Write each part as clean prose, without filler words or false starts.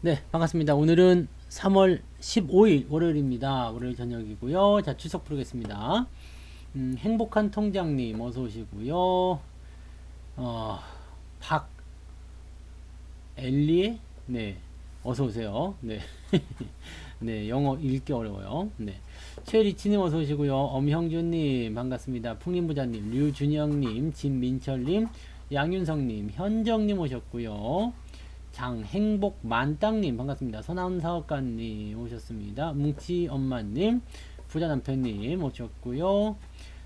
네, 반갑습니다. 오늘은 3월 15일 월요일입니다. 월요일 저녁이고요. 자, 출석 부르겠습니다. 행복한 통장님 어서 오시고요. 어, 박엘리 네, 어서 오세요. 네. 네, 영어 읽기 어려워요. 네. 최리치님 어서 오시고요. 엄형준님 반갑습니다. 풍림부자님, 류준영님, 진민철님, 양윤성님, 현정님 오셨고요. 장행복만땅님 반갑습니다. 선함사업가님 오셨습니다. 뭉치엄마님, 부자남편님 오셨고요.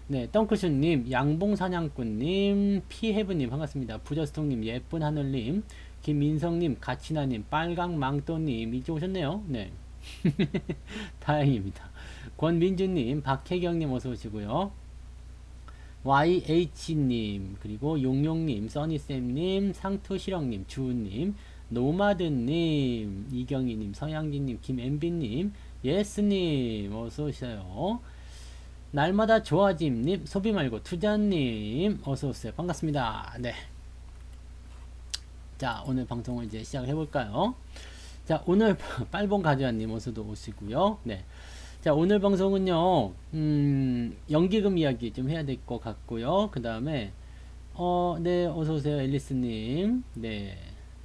네, 덩크슛님, 양봉사냥꾼님, 피해브님 반갑습니다. 부저스통님, 예쁜하늘님, 김민성님, 가치나님, 빨강망토님 이제 오셨네요. 네. 다행입니다. 권민주님, 박혜경님 어서 오시고요. YH님, 그리고 용용님, 써니쌤님, 상투실형님, 주우님, 노마드님, 이경희님, 서양진님, 김엠비님, 예스님, 어서오세요. 날마다 좋아짐님, 소비 말고 투자님, 어서오세요. 반갑습니다. 네. 자, 오늘 방송을 이제 시작을 해볼까요? 자, 오늘 빨봉 가져와님, 어서도 오시고요. 네. 자, 오늘 방송은요, 연기금 이야기 좀 해야 될 것 같고요. 그 다음에, 네, 어서오세요, 앨리스님. 네,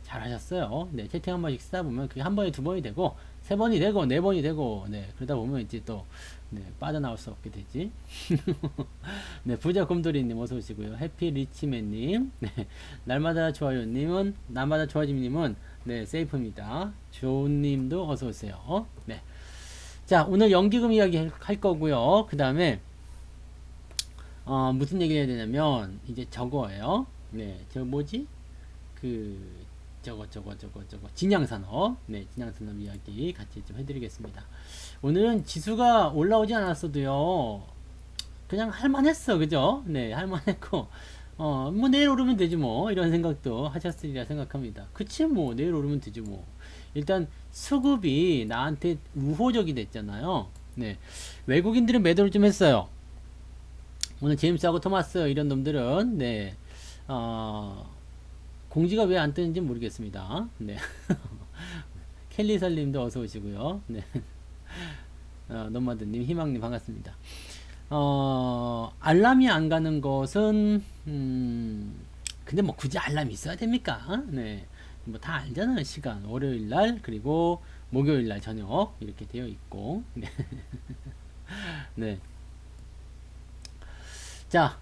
잘하셨어요. 네, 채팅 한 번씩 쓰다 보면 그게 한 번에 두 번이 되고, 세 번이 되고, 네 번이 되고, 네, 그러다 보면 이제 또, 네, 빠져나올 수 없게 되지. 네, 부자 곰돌이님 어서 오시고요. 해피 리치맨님, 네, 날마다 좋아요님은, 날마다 좋아짐님은, 네, 세이프입니다. 조님도 어서 오세요. 네. 자, 오늘 연기금 이야기 할 거고요. 그 다음에 무슨 얘기 해야 되냐면 이제 저거예요. 네, 저 뭐지? 그 저거 진양산업. 네, 진양산업 이야기 같이 좀 해드리겠습니다. 오늘은 지수가 올라오지 않았어도요. 그냥 할만했어, 그죠? 네, 할만했고 뭐 내일 오르면 되지 뭐 이런 생각도 하셨으리라 생각합니다. 그치 뭐 내일 오르면 되지 뭐. 일단 수급이 나한테 우호적이 됐잖아요. 네, 외국인들은 매도를 좀 했어요. 오늘 제임스하고 토마스 이런 놈들은 네, 공지가 왜 안 뜨는지 모르겠습니다. 네, 켈리설님도 어서 오시고요. 네, 노마드님, 희망님 반갑습니다. 알람이 안 가는 것은 근데 뭐 굳이 알람이 있어야 됩니까? 네, 뭐 다 알잖아요. 시간 월요일 날 그리고 목요일 날 저녁 이렇게 되어 있고 네. 네. 자,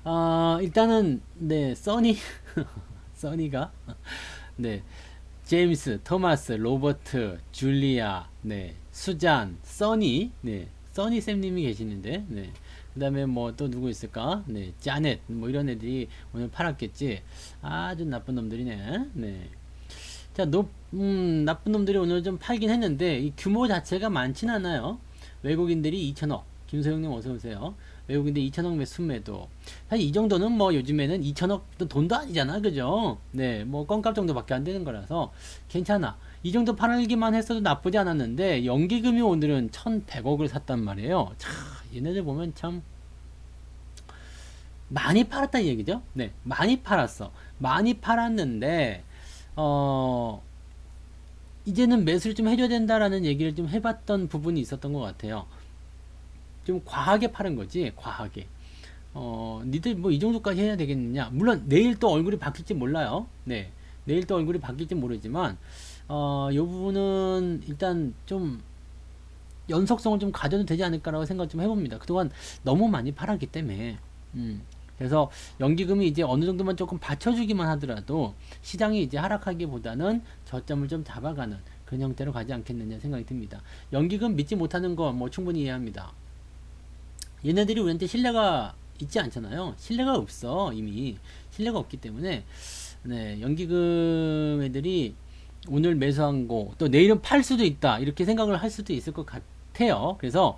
일단은 네, 써니 써니가 네, 제임스, 토마스, 로버트, 줄리아, 네, 수잔, 써니, 네, 써니 쌤님이 계시는데, 네, 그 다음에 뭐 또 누구 있을까? 네, 자넷, 뭐 이런 애들이 오늘 팔았겠지. 아주 나쁜 놈들이네. 네. 자, 나쁜 놈들이 오늘 좀 팔긴 했는데, 이 규모 자체가 많진 않아요. 외국인들이 2천억. 김소영님 어서오세요. 외국인들 2천억 순매도. 사실 이 정도는 뭐 요즘에는 2천억 돈도 아니잖아. 그죠? 네, 뭐 껌값 정도밖에 안 되는 거라서 괜찮아. 이 정도 팔기만 했어도 나쁘지 않았는데, 연기금이 오늘은 1,100억을 샀단 말이에요. 참, 얘네들 보면 참, 많이 팔았다는 얘기죠? 네, 많이 팔았어. 많이 팔았는데, 어, 이제는 매수를 좀 해줘야 된다라는 얘기를 좀 해봤던 부분이 있었던 것 같아요. 좀 과하게 파는 거지, 과하게. 니들 뭐 이 정도까지 해야 되겠느냐. 물론 내일 또 얼굴이 바뀔지 몰라요. 네, 내일 또 얼굴이 바뀔지 모르지만, 요 부분은 일단 좀 연속성을 좀 가져도 되지 않을까라고 생각 좀 해봅니다. 그동안 너무 많이 팔았기 때문에. 그래서 연기금이 이제 어느 정도만 조금 받쳐주기만 하더라도 시장이 이제 하락하기보다는 저점을 좀 잡아가는 그런 형태로 가지 않겠느냐 생각이 듭니다. 연기금 믿지 못하는 거 뭐 충분히 이해합니다. 얘네들이 우리한테 신뢰가 있지 않잖아요. 신뢰가 없어. 이미 신뢰가 없기 때문에 네, 연기금 애들이 오늘 매수한 거 또 내일은 팔 수도 있다 이렇게 생각을 할 수도 있을 것 같아요. 그래서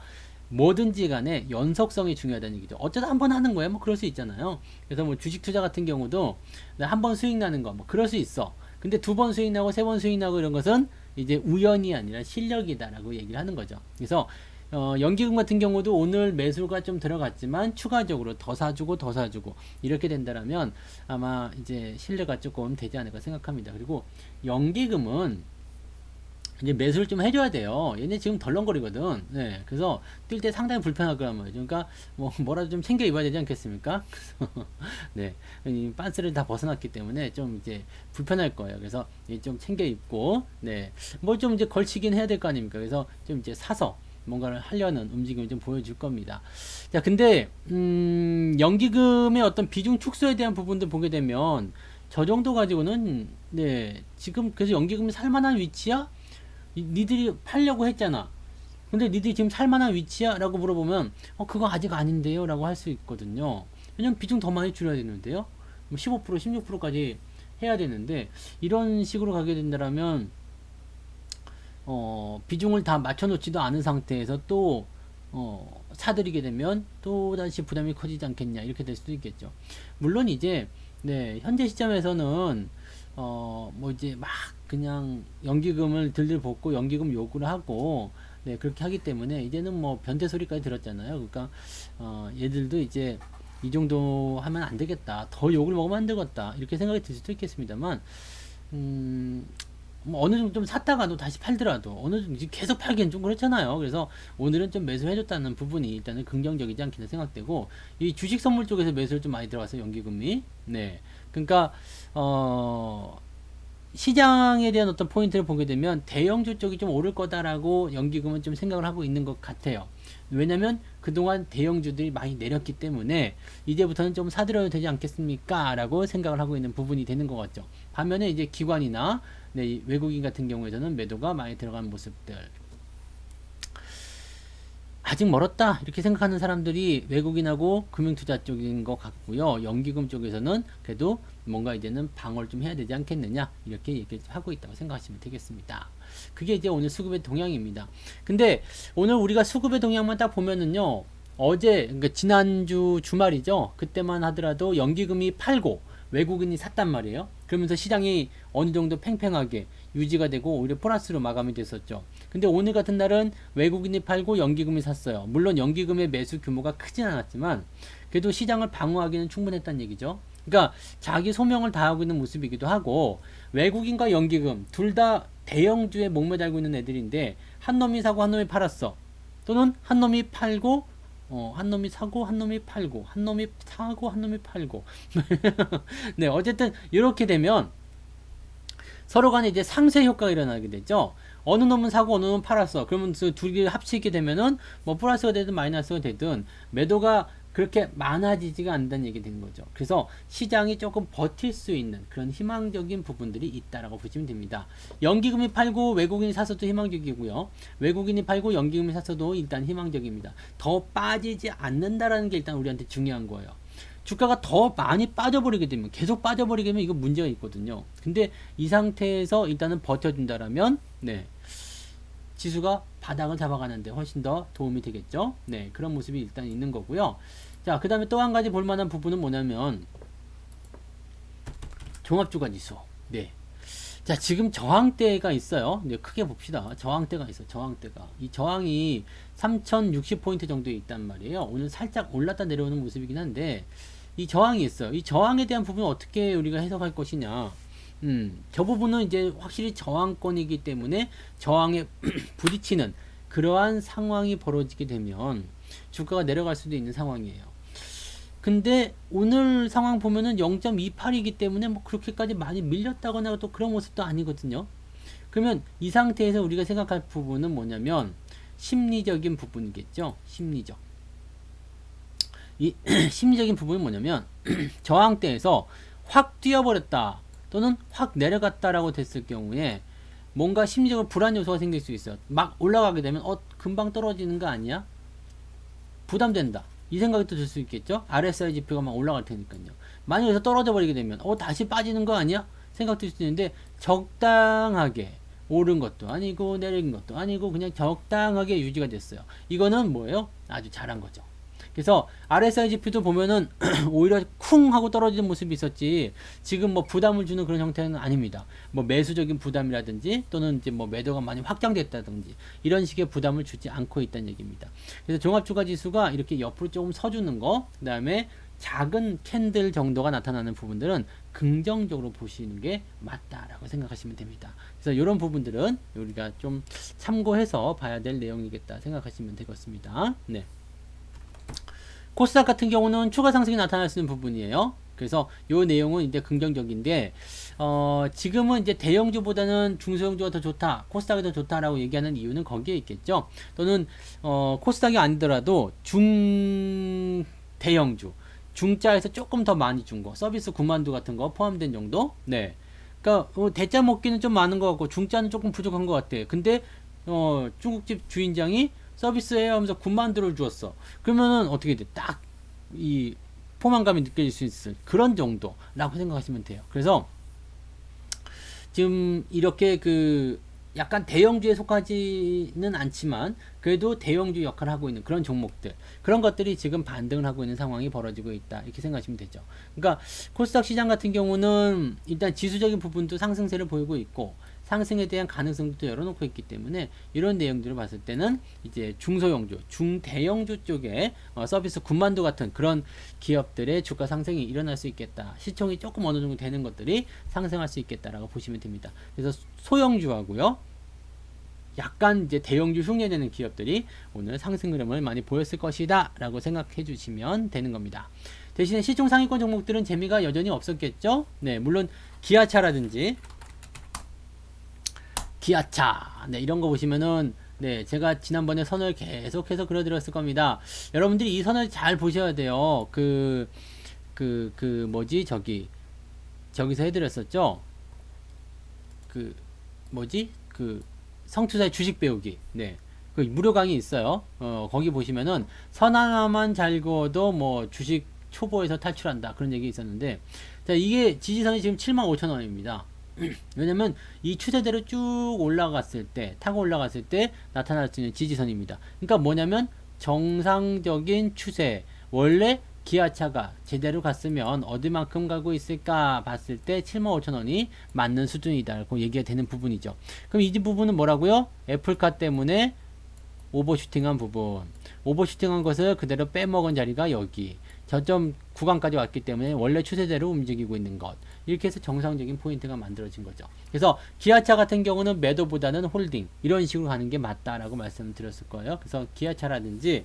뭐든지 간에 연속성이 중요하다는 얘기죠. 어쩌다 한 번 하는 거야 뭐 그럴 수 있잖아요. 그래서 뭐 주식 투자 같은 경우도 한 번 수익 나는 거 뭐 그럴 수 있어. 근데 두 번 수익 나고 세 번 수익 나고 이런 것은 이제 우연이 아니라 실력이다라고 얘기를 하는 거죠. 그래서 연기금 같은 경우도 오늘 매수가 좀 들어갔지만 추가적으로 더 사주고 이렇게 된다라면 아마 이제 신뢰가 조금 되지 않을까 생각합니다. 그리고 연기금은 이제 매수를 좀 해줘야 돼요. 얘네 지금 덜렁거리거든. 네, 그래서 뛸 때 상당히 불편할 거란 말이죠. 그러니까 뭐 뭐라도 좀 챙겨 입어야 되지 않겠습니까? 네, 이 빤스를 다 벗어났기 때문에 좀 이제 불편할 거예요. 그래서 좀 챙겨 입고, 네, 뭘 좀 이제 걸치긴 해야 될 거 아닙니까? 그래서 좀 이제 사서 뭔가를 하려는 움직임을 좀 보여줄 겁니다. 자, 근데 연기금의 어떤 비중 축소에 대한 부분도 보게 되면 저 정도 가지고는 네, 지금 그래서 연기금이 살만한 위치야? 니들이 팔려고 했잖아. 근데 니들이 지금 살만한 위치야? 라고 물어보면 그거 아직 아닌데요? 라고 할 수 있거든요. 왜냐면 비중 더 많이 줄여야 되는데요. 15% 16%까지 해야 되는데 이런 식으로 가게 된다면 비중을 다 맞춰놓지도 않은 상태에서 또 사들이게 되면 또 다시 부담이 커지지 않겠냐 이렇게 될 수도 있겠죠. 물론 이제 네, 현재 시점에서는 뭐 이제 막 그냥 연기금을 들들 볶고 연기금 요구를 하고 네, 그렇게 하기 때문에 이제는 뭐 변태 소리까지 들었잖아요. 그러니까 얘들도 이제 이 정도 하면 안 되겠다. 더 욕을 먹으면 안 되겠다. 이렇게 생각이 들 수도 있겠습니다만 뭐 어느 정도 좀 샀다가도 다시 팔더라도 어느 정도 계속 팔기엔 좀 그렇잖아요. 그래서 오늘은 좀 매수해줬다는 부분이 일단은 긍정적이지 않겠나 생각되고 이 주식 선물 쪽에서 매수를 좀 많이 들어가서 연기금이 네 그러니까 시장에 대한 어떤 포인트를 보게 되면 대형주 쪽이 좀 오를 거다라고 연기금은 좀 생각을 하고 있는 것 같아요. 왜냐면 그동안 대형주들이 많이 내렸기 때문에 이제부터는 좀 사들여도 되지 않겠습니까? 라고 생각을 하고 있는 부분이 되는 것 같죠. 반면에 이제 기관이나 네, 외국인 같은 경우에는 매도가 많이 들어가는 모습들. 아직 멀었다 이렇게 생각하는 사람들이 외국인하고 금융투자 쪽인 것 같고요. 연기금 쪽에서는 그래도 뭔가 이제는 방어를 좀 해야 되지 않겠느냐 이렇게 얘기하고 있다고 생각하시면 되겠습니다. 그게 이제 오늘 수급의 동향입니다. 근데 오늘 우리가 수급의 동향만 딱 보면은요. 어제 그러니까 지난주 주말이죠. 그때만 하더라도 연기금이 팔고 외국인이 샀단 말이에요. 그러면서 시장이 어느 정도 팽팽하게 유지가 되고 오히려 플러스로 마감이 됐었죠. 근데 오늘 같은 날은 외국인이 팔고 연기금이 샀어요. 물론 연기금의 매수 규모가 크진 않았지만 그래도 시장을 방어하기는 충분했다는 얘기죠. 그러니까 자기 소명을 다하고 있는 모습이기도 하고 외국인과 연기금 둘 다 대형주에 목매달고 있는 애들인데 한 놈이 사고 한 놈이 팔았어. 또는 한 놈이 팔고 한 놈이 사고 한 놈이 팔고 한 놈이 사고 한 놈이 팔고 네 어쨌든 이렇게 되면 서로 간에 이제 상쇄 효과가 일어나게 되죠. 어느 놈은 사고 어느 놈은 팔았어. 그러면 둘이 합치게 되면은 뭐 플러스가 되든 마이너스가 되든 매도가 그렇게 많아지지가 않는다는 얘기 되는 거죠. 그래서 시장이 조금 버틸 수 있는 그런 희망적인 부분들이 있다라고 보시면 됩니다. 연기금이 팔고 외국인이 사서도 희망적이고요. 외국인이 팔고 연기금이 사서도 일단 희망적입니다. 더 빠지지 않는다라는 게 일단 우리한테 중요한 거예요. 주가가 더 많이 빠져버리게 되면 계속 빠져버리게 되면 이거 문제가 있거든요. 근데 이 상태에서 일단은 버텨준다라면 네 지수가 바닥을 잡아가는데 훨씬 더 도움이 되겠죠. 네 그런 모습이 일단 있는 거고요. 자 그 다음에 또 한 가지 볼만한 부분은 뭐냐면 종합주가지수. 네. 자 지금 저항대가 있어요. 이제 크게 봅시다. 저항대가 있어. 저항대가 이 저항이 3060포인트 정도에 있단 말이에요. 오늘 살짝 올랐다 내려오는 모습이긴 한데 이 저항이 있어요. 이 저항에 대한 부분은 어떻게 우리가 해석할 것이냐. 저 부분은 이제 확실히 저항권이기 때문에 저항에 부딪히는 그러한 상황이 벌어지게 되면 주가가 내려갈 수도 있는 상황이에요. 근데 오늘 상황 보면은 0.28이기 때문에 뭐 그렇게까지 많이 밀렸다거나 또 그런 모습도 아니거든요. 그러면 이 상태에서 우리가 생각할 부분은 뭐냐면 심리적인 부분이겠죠. 심리적. 이 심리적인 부분은 뭐냐면 저항대에서 확 뛰어버렸다 또는 확 내려갔다라고 됐을 경우에 뭔가 심리적으로 불안 요소가 생길 수 있어요. 막 올라가게 되면 금방 떨어지는 거 아니야? 부담된다. 이 생각이 또 들 수 있겠죠? RSI 지표가 막 올라갈 테니까요. 만약 여기서 떨어져 버리게 되면 다시 빠지는 거 아니야? 생각 들 수 있는데 적당하게 오른 것도 아니고 내린 것도 아니고 그냥 적당하게 유지가 됐어요. 이거는 뭐예요? 아주 잘한 거죠. 그래서 RSI 지표도 보면은 오히려 쿵 하고 떨어지는 모습이 있었지 지금 뭐 부담을 주는 그런 형태는 아닙니다. 뭐 매수적인 부담이라든지 또는 이제 뭐 매도가 많이 확장됐다든지 이런 식의 부담을 주지 않고 있다는 얘기입니다. 그래서 종합주가 지수가 이렇게 옆으로 조금 서주는 거, 그 다음에 작은 캔들 정도가 나타나는 부분들은 긍정적으로 보시는 게 맞다라고 생각하시면 됩니다. 그래서 이런 부분들은 우리가 좀 참고해서 봐야 될 내용이겠다 생각하시면 되겠습니다. 네. 코스닥 같은 경우는 추가 상승이 나타날 수 있는 부분이에요. 그래서 요 내용은 이제 긍정적인데, 지금은 이제 대형주보다는 중소형주가 더 좋다, 코스닥이 더 좋다라고 얘기하는 이유는 거기에 있겠죠. 또는, 코스닥이 아니더라도 대형주, 중자에서 조금 더 많이 준 거, 서비스 9만두 같은 거 포함된 정도? 네. 그러니까, 대짜 먹기는 좀 많은 것 같고, 중자는 조금 부족한 것 같아. 근데, 중국집 주인장이 서비스해 하면서 9만두를 주었어. 그러면은 어떻게 돼? 딱, 포만감이 느껴질 수 있을 그런 정도라고 생각하시면 돼요. 그래서 지금 이렇게 약간 대형주에 속하지는 않지만 그래도 대형주 역할을 하고 있는 그런 종목들, 그런 것들이 지금 반등을 하고 있는 상황이 벌어지고 있다, 이렇게 생각하시면 되죠. 그러니까 코스닥 시장 같은 경우는 일단 지수적인 부분도 상승세를 보이고 있고 상승에 대한 가능성도 열어놓고 있기 때문에 이런 내용들을 봤을 때는 이제 중소형주, 중대형주 쪽에 서비스 9만두 같은 그런 기업들의 주가 상승이 일어날 수 있겠다. 시총이 조금 어느 정도 되는 것들이 상승할 수 있겠다라고 보시면 됩니다. 그래서 소형주하고요, 약간 이제 대형주 흉내내는 기업들이 오늘 상승 흐름을 많이 보였을 것이다 라고 생각해 주시면 되는 겁니다. 대신에 시총 상위권 종목들은 재미가 여전히 없었겠죠. 네, 물론 기아차라든지 기아차, 네, 이런 거 보시면은, 네, 제가 지난번에 선을 계속해서 그려드렸을 겁니다. 여러분들이 이 선을 잘 보셔야 돼요. 저기서 해드렸었죠? 성투자의 주식 배우기. 네. 무료 강의 있어요. 거기 보시면은, 선 하나만 잘 그어도 뭐, 주식 초보에서 탈출한다. 그런 얘기 있었는데, 자, 이게 지지선이 지금 75,000원입니다. 왜냐면 이 추세대로 쭉 올라갔을 때, 타고 올라갔을 때 나타날 수 있는 지지선입니다. 그러니까 뭐냐면 정상적인 추세, 원래 기아차가 제대로 갔으면 어디만큼 가고 있을까 봤을 때 75,000원이 맞는 수준이다라고 얘기가 되는 부분이죠. 그럼 이 부분은 뭐라고요? 애플카 때문에 오버슈팅한 부분, 오버슈팅한 것을 그대로 빼먹은 자리가 여기 저점 구간까지 왔기 때문에 원래 추세대로 움직이고 있는 것, 이렇게 해서 정상적인 포인트가 만들어진 거죠. 그래서 기아차 같은 경우는 매도보다는 홀딩, 이런 식으로 가는 게 맞다라고 말씀드렸을 거예요. 그래서 기아차라든지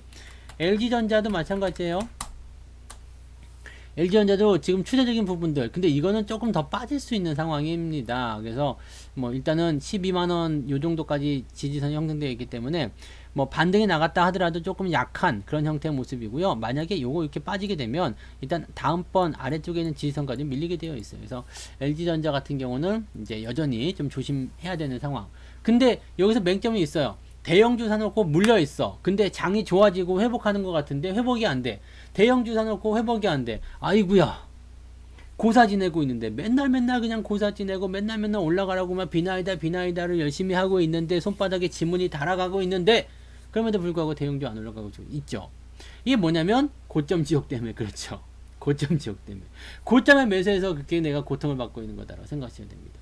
LG전자도 마찬가지예요. LG전자도 지금 추세적인 부분들, 근데 이거는 조금 더 빠질 수 있는 상황입니다. 그래서 뭐 일단은 12만원 요 정도까지 지지선이 형성되어 있기 때문에 뭐 반등이 나갔다 하더라도 조금 약한 그런 형태의 모습이고요. 만약에 요거 이렇게 빠지게 되면 일단 다음번 아래쪽에 있는 지지선까지 밀리게 되어 있어요. 그래서 LG전자 같은 경우는 이제 여전히 좀 조심해야 되는 상황. 근데 여기서 맹점이 있어요. 대형주 사놓고 물려있어. 근데 장이 좋아지고 회복하는 것 같은데 회복이 안 돼. 대형주 사놓고 회복이 안 돼. 아이구야, 고사 지내고 있는데 맨날 그냥 고사 지내고 맨날 올라가라고만 비나이다를 열심히 하고 있는데 손바닥에 지문이 달아가고 있는데 그럼에도 불구하고 대형주 안 올라가고 있죠. 이게 뭐냐면 고점 지옥 때문에 그렇죠. 고점 지옥 때문에. 고점에 매수해서 그렇게 내가 고통을 받고 있는 거다라고 생각하셔야 됩니다.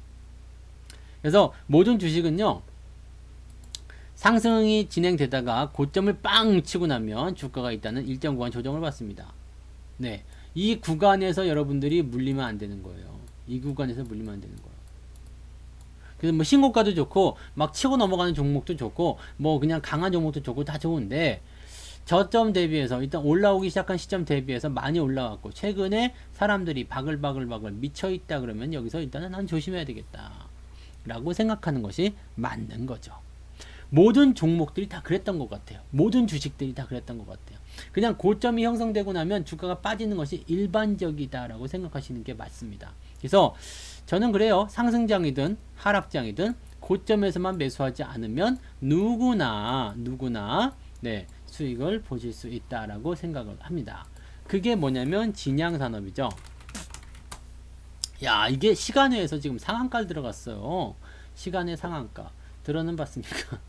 그래서 모든 주식은요, 상승이 진행되다가 고점을 빵 치고 나면 주가가 일단은 일정 구간 조정을 받습니다. 네. 이 구간에서 여러분들이 물리면 안 되는 거예요. 이 구간에서 물리면 안 되는 거예요. 그래서 뭐 신고가도 좋고 막 치고 넘어가는 종목도 좋고 뭐 그냥 강한 종목도 좋고 다 좋은데, 저점 대비해서 일단 올라오기 시작한 시점 대비해서 많이 올라왔고 최근에 사람들이 바글바글 미쳐있다 그러면 여기서 일단은 난 조심해야 되겠다 라고 생각하는 것이 맞는 거죠. 모든 종목들이 다 그랬던 것 같아요. 모든 주식들이 다 그랬던 것 같아요. 그냥 고점이 형성되고 나면 주가가 빠지는 것이 일반적이다라고 생각하시는 게 맞습니다. 그래서 저는 그래요. 상승장이든 하락장이든 고점에서만 매수하지 않으면 누구나 네, 수익을 보실 수 있다라고 생각을 합니다. 그게 뭐냐면 진양산업이죠. 야, 이게 시간외에서 지금 상한가를 들어갔어요. 시간의 상한가 들어는 봤습니까?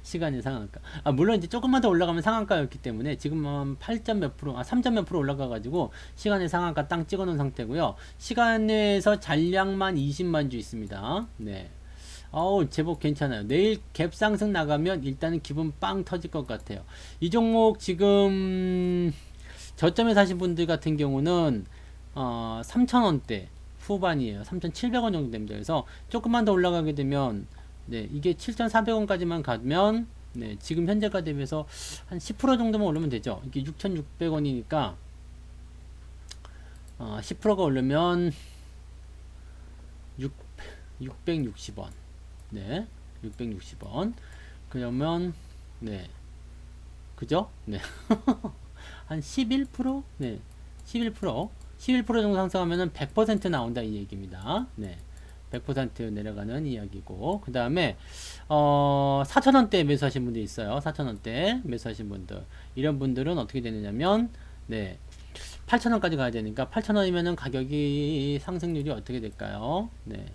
시간의 상한가. 물론 이제 조금만 더 올라가면 상한가였기 때문에 지금 한 8점 몇 프로, 3점 몇 프로 올라가가지고 시간의 상한가 땅 찍어 놓은 상태고요. 시간에서 잔량만 20만 주 있습니다. 네. 제법 괜찮아요. 내일 갭 상승 나가면 일단은 기분 빵 터질 것 같아요. 이 종목 지금 저점에 사신 분들 같은 경우는 3,000원대 후반이에요. 3,700원 정도 됩니다. 그래서 조금만 더 올라가게 되면 네, 이게 7,400원까지만 가면 네, 지금 현재가 대비해서 한 10% 정도만 오르면 되죠. 이게 6,600원이니까 10%가 오르면 660원. 네, 660원. 그러면 네, 그죠? 네, 한 11%? 네, 11%, 11% 정도 상승하면은 100% 나온다 이 얘기입니다. 네, 100% 내려가는 이야기고, 그 다음에 4,000원대 매수하신 분들 있어요. 4,000원대 매수하신 분들, 이런 분들은 어떻게 되느냐면 네, 8,000원까지 가야 되니까 8,000원이면은 가격이 상승률이 어떻게 될까요? 네,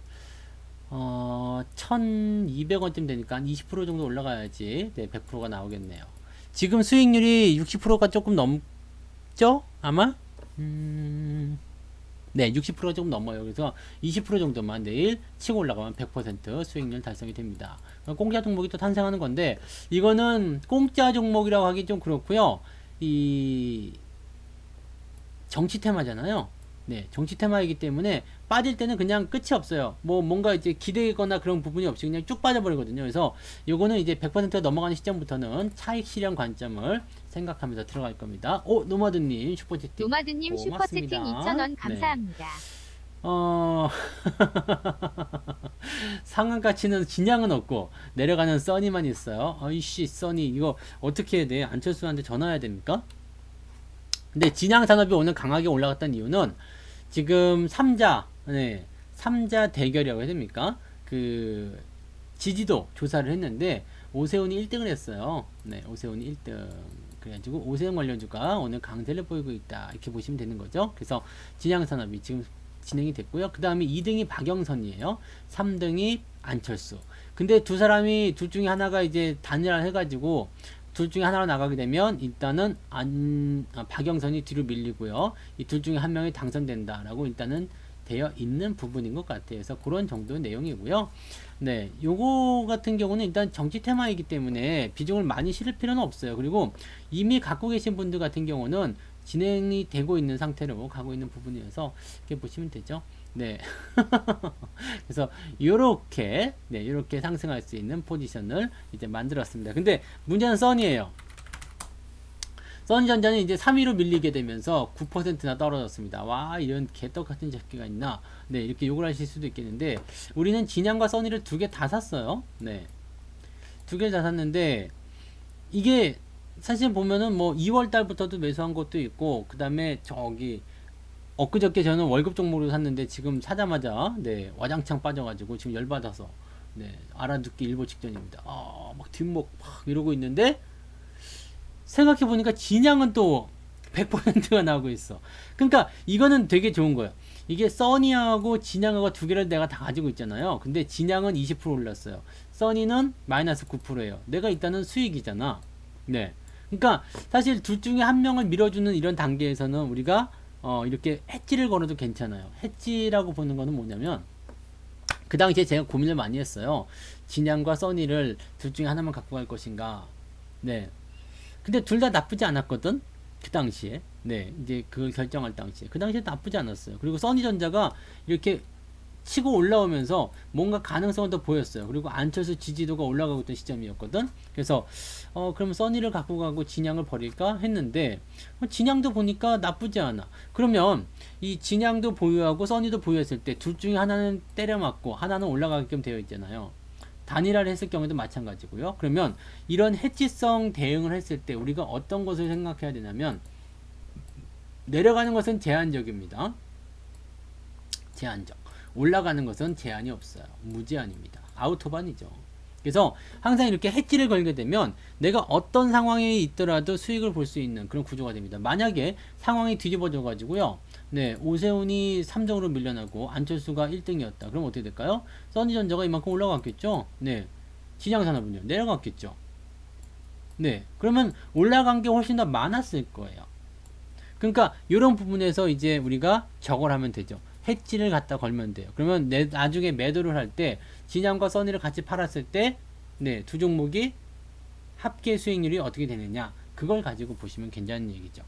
1,200원쯤 되니까 한 20% 정도 올라가야지 네, 100%가 나오겠네요. 지금 수익률이 60%가 조금 넘죠? 아마? 네, 60%가 조금 넘어요. 그래서 20% 정도만 내일 치고 올라가면 100% 수익률 달성이 됩니다. 공짜 종목이 또 탄생하는 건데, 이거는 공짜 종목이라고 하기 좀 그렇고요. 이 정치 테마잖아요. 네, 정치 테마이기 때문에 빠질 때는 그냥 끝이 없어요. 뭐 뭔가 이제 기대거나 그런 부분이 없이 그냥 쭉 빠져버리거든요. 그래서 요거는 이제 100%가 넘어가는 시점부터는 차익 실현 관점을 생각하면서 들어갈 겁니다. 노마드님 슈퍼채팅 노마드님 슈퍼채팅 2,000원 감사합니다. 상한 가치는 진양은 없고 내려가는 써니만 있어요. 아이씨, 써니 이거 어떻게 해야 돼? 안철수한테 전화해야 됩니까? 근데 진양 산업이 오늘 강하게 올라갔던 이유는 지금 3자, 네, 3자 대결이라고 해야 됩니까? 그 지지도 조사를 했는데 오세훈이 1등을 했어요. 네, 오세훈이 1등. 그래가지고 오세훈 관련주가 오늘 강세를 보이고 있다, 이렇게 보시면 되는 거죠. 그래서 진양 산업이 지금 진행이 됐고요. 그 다음에 2등이 박영선이에요. 3등이 안철수. 근데 두 사람이 둘 중에 하나가 이제 단일화 해가지고 둘 중에 하나로 나가게 되면 일단은 박영선이 뒤로 밀리고요. 이 둘 중에 한 명이 당선된다라고 일단은 되어 있는 부분인 것 같아요. 그래서 그런 정도의 내용이고요. 네, 요거 같은 경우는 일단 정치 테마이기 때문에 비중을 많이 실을 필요는 없어요. 그리고 이미 갖고 계신 분들 같은 경우는 진행이 되고 있는 상태로 가고 있는 부분이어서 이렇게 보시면 되죠. 네. 그래서 요렇게 네, 요렇게 상승할 수 있는 포지션을 이제 만들었습니다. 근데 문제는 써니에요. 써니전자는 이제 3위로 밀리게 되면서 9%나 떨어졌습니다. 와, 이런 개떡 같은 새끼가 있나? 네, 이렇게 욕을 하실 수도 있겠는데, 우리는 진양과 써니를 두 개 다 샀어요. 네, 두 개를 다 샀는데, 이게 사실 보면은 뭐 2월 달부터도 매수한 것도 있고, 그 다음에 저기 엊그저께 저는 월급 종목으로 샀는데 지금 사자마자 네, 와장창 빠져가지고 지금 열받아서 네, 알아듣기 일보 직전입니다. 막 뒷목 막 이러고 있는데, 생각해보니까 진양은 또 100%가 나오고 있어. 그러니까 이거는 되게 좋은 거예요. 이게 써니하고 진양하고 두 개를 내가 다 가지고 있잖아요. 근데 진양은 20% 올랐어요. 써니는 마이너스 9%예요. 내가 일단은 수익이잖아. 네. 그러니까 사실 둘 중에 한 명을 밀어주는 이런 단계에서는 우리가 이렇게 해지를 걸어도 괜찮아요. 해지라고 보는 거는 뭐냐면, 그 당시에 제가 고민을 많이 했어요. 진양과 써니를 둘 중에 하나만 갖고 갈 것인가. 네. 근데 둘 다 나쁘지 않았거든. 그 당시에. 네, 이제 그걸 결정할 당시에. 그 당시에 나쁘지 않았어요. 그리고 써니전자가 이렇게 치고 올라오면서 뭔가 가능성은 더 보였어요. 그리고 안철수 지지도가 올라가고 있던 시점이었거든. 그래서 그럼 써니를 갖고 가고 진양을 버릴까 했는데, 진양도 보니까 나쁘지 않아. 그러면 이 진양도 보유하고 써니도 보유했을 때 둘 중에 하나는 때려맞고 하나는 올라가게끔 되어 있잖아요. 단일화를 했을 경우에도 마찬가지고요. 그러면 이런 해지성 대응을 했을 때 우리가 어떤 것을 생각해야 되냐면, 내려가는 것은 제한적입니다. 제한적. 올라가는 것은 제한이 없어요. 무제한입니다. 아우토반이죠. 그래서 항상 이렇게 해지를 걸게 되면 내가 어떤 상황에 있더라도 수익을 볼 수 있는 그런 구조가 됩니다. 만약에 상황이 뒤집어져 가지고요, 네, 오세훈이 3등으로 밀려나고 안철수가 1등이었다. 그럼 어떻게 될까요? 써니전자가 이만큼 올라갔겠죠. 네, 진양산업은요 내려갔겠죠. 네, 그러면 올라간 게 훨씬 더 많았을 거예요. 그러니까 이런 부분에서 이제 우리가 저걸 하면 되죠. 해지를 갖다 걸면 돼요. 그러면 나중에 매도를 할 때 진양과 써니를 같이 팔았을 때 네, 두 종목이 합계 수익률이 어떻게 되느냐, 그걸 가지고 보시면 괜찮은 얘기죠.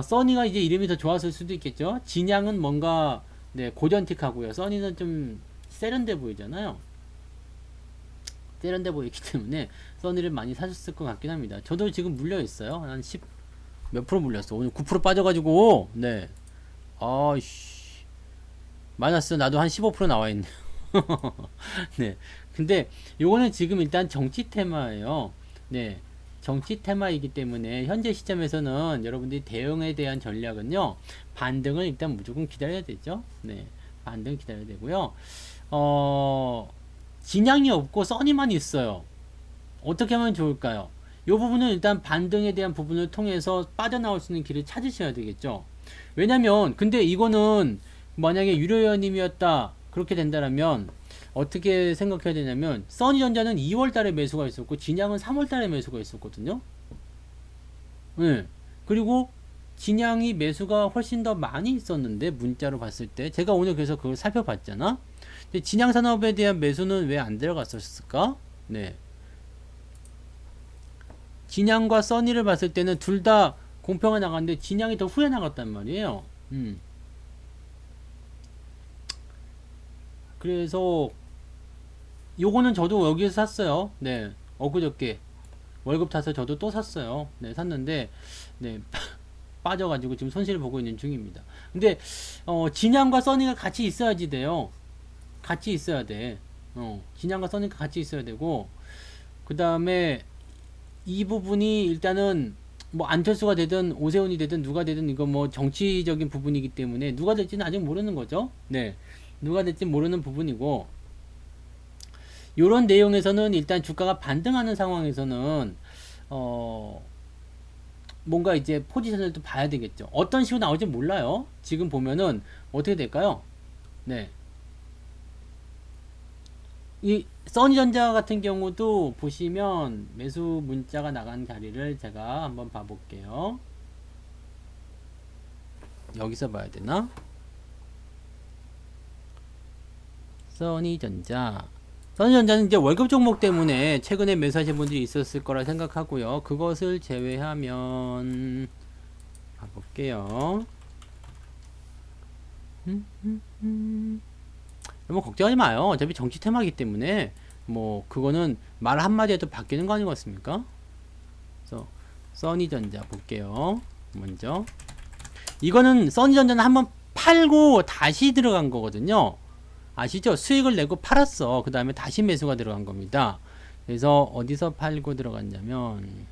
써니가 이제 이름이 더 좋았을 수도 있겠죠. 진양은 뭔가 네, 고전틱하고요. 써니는 좀 세련돼 보이잖아요. 세련돼 보이기 때문에 써니를 많이 사셨을 것 같긴 합니다. 저도 지금 물려 있어요. 한 10 몇 프로 물렸어. 오늘 9% 빠져가지고 네. 아이씨 마이너스 나도 한 15% 나와 있네요. 네. 근데 요거는 지금 일단 정치 테마예요. 네. 정치 테마이기 때문에 현재 시점에서는 여러분들이 대응에 대한 전략은요. 반등을 일단 무조건 기다려야 되죠. 네. 반등 기다려야 되고요. 진양이 없고 써니만 있어요. 어떻게 하면 좋을까요? 이 부분은 일단 반등에 대한 부분을 통해서 빠져나올 수 있는 길을 찾으셔야 되겠죠. 왜냐면 근데 이거는 만약에 유료연임이었다 그렇게 된다면 어떻게 생각해야 되냐면 써니전자는 2월 달에 매수가 있었고 진양은 3월 달에 매수가 있었거든요. 네. 그리고 진양이 매수가 훨씬 더 많이 있었는데 문자로 봤을 때 제가 오늘 그래서 그걸 살펴봤잖아. 근데 진양산업에 대한 매수는 왜 안 들어갔었을까? 네. 진양과 써니를 봤을 때는 둘 다 공평하게 나갔는데 진양이 더 후에 나갔단 말이에요. 그래서 요거는 저도 여기서 샀어요. 네. 엊그저께 월급 타서 저도 또 샀어요. 네, 샀는데 네. 빠져가지고 지금 손실을 보고 있는 중입니다. 근데 진양과 써니가 같이 있어야지 돼요. 같이 있어야 돼. 진양과 써니가 같이 있어야 되고 그 다음에 이 부분이 일단은 뭐 안철수가 되든 오세훈이 되든 누가 되든 이거 뭐 정치적인 부분이기 때문에 누가 될지는 아직 모르는 거죠. 네. 누가 될지 모르는 부분이고 요런 내용에서는 일단 주가가 반등하는 상황에서는 뭔가 이제 포지션을 또 봐야 되겠죠. 어떤 식으로 나올지 몰라요. 지금 보면은 어떻게 될까요? 네. 이 써니전자 같은 경우도 보시면 매수 문자가 나간 자리를 제가 한번 봐볼게요. 여기서 봐야 되나? 써니전자는 이제 월급 종목 때문에 최근에 매수하신 분들이 있었을 거라 생각하고요. 그것을 제외하면 봐볼게요. 뭐 걱정하지 마요. 어차피 정치 테마이기 때문에 뭐 그거는 말 한마디 해도 바뀌는 거 아니겠습니까? 그래서 써니전자 볼게요. 먼저 이거는 써니전자는 한번 팔고 다시 들어간 거거든요. 아시죠? 수익을 내고 팔았어. 그 다음에 다시 매수가 들어간 겁니다. 그래서 어디서 팔고 들어갔냐면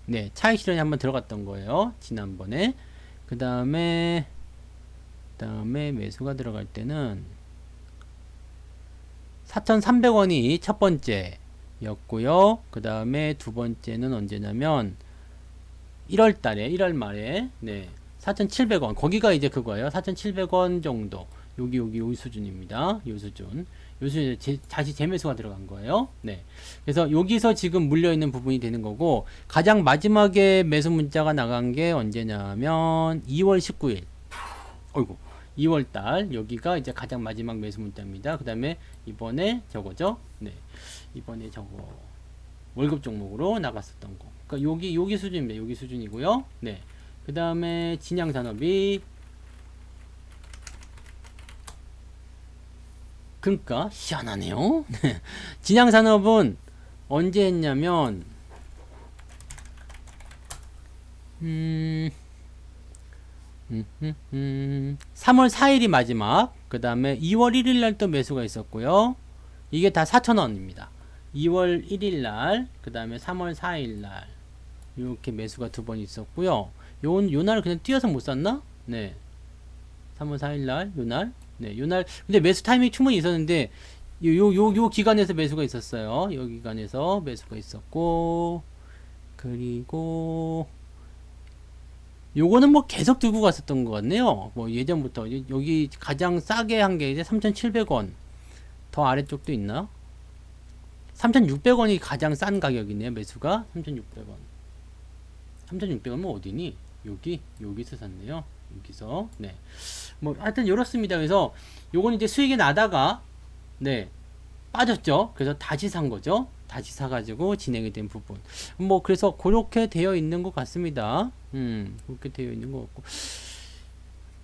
네, 차익 실현이 한번 들어갔던 거예요. 지난번에. 그 다음에 매수가 들어갈 때는 4,300원이 첫 번째였고요. 그 다음에 두 번째는 언제냐면 1월 달에 1월 말에 네, 4,700원 거기가 이제 그거예요. 4,700원 정도. 여기 요 수준입니다. 요 수준 다시 재매수가 들어간 거예요. 네. 그래서 여기서 지금 물려 있는 부분이 되는 거고 가장 마지막에 매수 문자가 나간 게 언제냐면 2월 19일. 어이구. 2월달 여기가 이제 가장 마지막 매수 문자입니다. 그 다음에 이번에 저거죠. 네, 이번에 저거 월급 종목으로 나갔었던 거. 그러니까 여기 수준입니다. 여기 수준이고요. 네, 그 다음에 진양산업이 그러니까 희한하네요. 진양산업은 언제 했냐면 3월 4일이 마지막, 그 다음에 2월 1일 날 또 매수가 있었고요. 이게 다 4,000원입니다. 2월 1일 날, 그 다음에 3월 4일 날, 이렇게 매수가 두 번 있었고요. 요 날을 그냥 뛰어서 못 샀나? 네. 3월 4일 날, 요 날. 네, 요 날. 근데 매수 타이밍이 충분히 있었는데, 요 기간에서 매수가 있었어요. 요 기간에서 매수가 있었고, 그리고, 요거는 뭐 계속 들고 갔었던 것 같네요. 뭐 예전부터 여기 가장 싸게 한 게 이제 3,700원. 더 아래쪽도 있나? 3,600원이 가장 싼 가격이네요. 매수가 3,600원. 3,600원은 어디니? 여기서 샀네요. 여기서. 네. 뭐 하여튼 이렇습니다. 그래서 요거는 이제 수익이 나다가 네. 빠졌죠. 그래서 다시 산 거죠. 다시 사가지고 진행이 된 부분. 뭐 그래서 그렇게 되어 있는 것 같습니다. 그렇게 되어 있는 것 같고.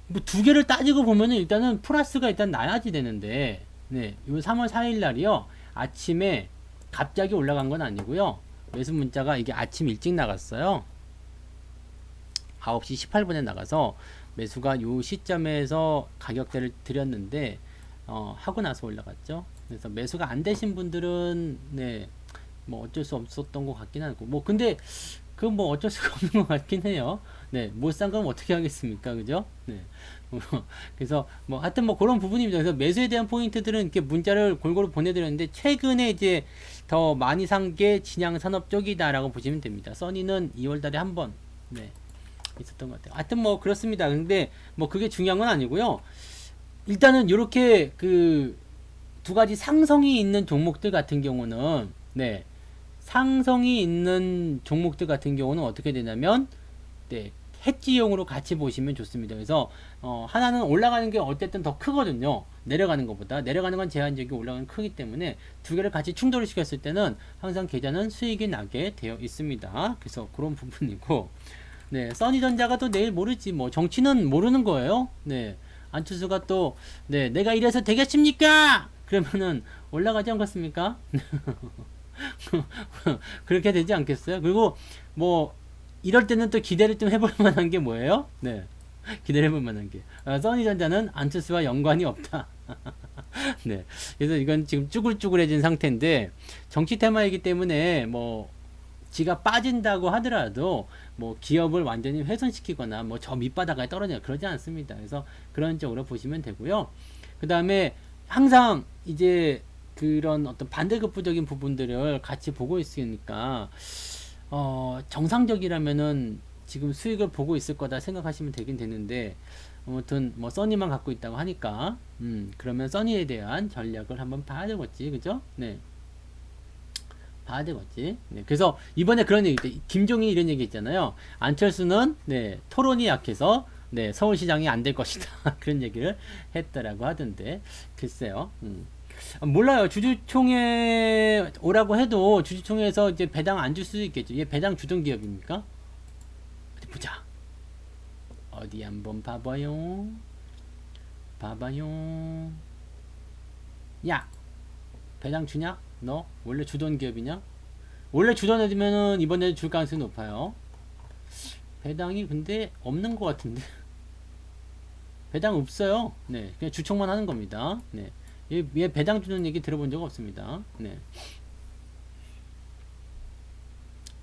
뭐 두 개를 따지고 보면은 일단은 플러스가 일단 나야지 되는데, 네, 요 3월 4일 날이요. 아침에 갑자기 올라간 건 아니고요. 매수 문자가 이게 아침 일찍 나갔어요. 9시 18분에 나가서 매수가 요 시점에서 가격대를 드렸는데 하고 나서 올라갔죠. 그래서 매수가 안 되신 분들은 네, 뭐 어쩔 수 없었던 것 같긴 하고 뭐 근데 그 뭐 어쩔 수가 없는 것 같긴 해요. 네, 못 산 건 어떻게 하겠습니까, 그죠? 네. 그래서 뭐 하여튼 뭐 그런 부분입니다. 그래서 매수에 대한 포인트들은 이렇게 문자를 골고루 보내드렸는데 최근에 이제 더 많이 산 게 진양 산업 쪽이다라고 보시면 됩니다. 써니는 2월달에 한 번 네, 있었던 것 같아요. 하여튼 뭐 그렇습니다. 근데 뭐 그게 중요한 건 아니고요. 일단은 이렇게 그 두 가지 상성이 있는 종목들 같은 경우는 네, 상성이 있는 종목들 같은 경우는 어떻게 되냐면 네, 해지용으로 같이 보시면 좋습니다. 그래서 하나는 올라가는 게 어쨌든 더 크거든요. 내려가는 것보다 내려가는 건 제한적이고 올라가는 건 크기 때문에 두 개를 같이 충돌을 시켰을 때는 항상 계좌는 수익이 나게 되어 있습니다. 그래서 그런 부분이고 네, 써니전자가 또 내일 모르지 뭐 정치는 모르는 거예요. 네, 안철수가 또 네, 내가 이래서 되겠습니까? 그러면은 올라가지 않겠습니까? 그렇게 되지 않겠어요? 그리고 뭐 이럴 때는 또 기대를 좀 해볼 만한 게 뭐예요? 네, 기대를 해볼 만한 게 써니전자는 안철수와 연관이 없다. 네, 그래서 이건 지금 쭈글쭈글해진 상태인데 정치 테마이기 때문에 뭐 지가 빠진다고 하더라도 뭐 기업을 완전히 훼손시키거나 뭐 저 밑바닥에 떨어지거나 그러지 않습니다. 그래서 그런 쪽으로 보시면 되고요. 그 다음에 항상 이제 그런 어떤 반대급부적인 부분들을 같이 보고 있으니까 정상적이라면은 지금 수익을 보고 있을 거다 생각하시면 되긴 되는데 아무튼 뭐 써니만 갖고 있다고 하니까 그러면 써니에 대한 전략을 한번 봐야 되겠지, 그죠? 네, 봐야 되겠지. 네, 그래서 이번에 그런 얘기 있대. 김종이 이런 얘기 있잖아요. 안철수는 네, 토론이 약해서 네, 서울시장이 안 될 것이다. 그런 얘기를 했더라고 하던데 글쎄요. 몰라요. 주주총회 오라고 해도 주주총회에서 이제 배당 안 줄 수도 있겠죠. 얘 배당 주던 기업입니까? 어디 보자. 어디 한번 봐봐요. 봐봐요. 야, 배당 주냐? 너 원래 주던 기업이냐? 원래 주던 애들면은 이번에 줄 가능성이 높아요. 배당이 근데 없는 것 같은데. 배당 없어요. 네, 그냥 주총만 하는 겁니다. 네. 얘 배당 주는 얘기 들어본 적 없습니다. 네.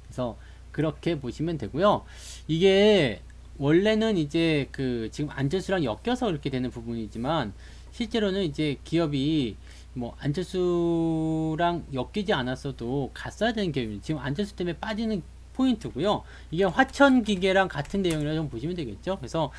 그래서 그렇게 보시면 되고요. 이게 원래는 이제 그 지금 안철수랑 엮여서 그렇게 되는 부분이지만 실제로는 이제 기업이 뭐 안철수랑 엮이지 않았어도 갔어야 되는 기업입니다. 지금 안철수 때문에 빠지는 포인트고요. 이게 화천기계랑 같은 내용이라 좀 보시면 되겠죠. 그래서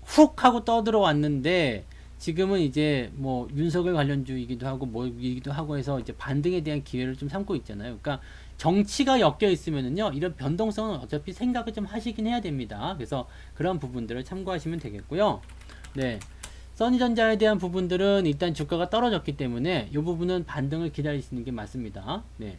훅 하고 떠들어왔는데 지금은 이제 뭐 윤석열 관련주이기도 하고 뭐이기도 하고 해서 이제 반등에 대한 기회를 좀 삼고 있잖아요. 그러니까 정치가 엮여 있으면은요 이런 변동성은 어차피 생각을 좀 하시긴 해야 됩니다. 그래서 그런 부분들을 참고하시면 되겠고요. 네, 써니전자에 대한 부분들은 일단 주가가 떨어졌기 때문에 이 부분은 반등을 기다리시는 게 맞습니다. 네,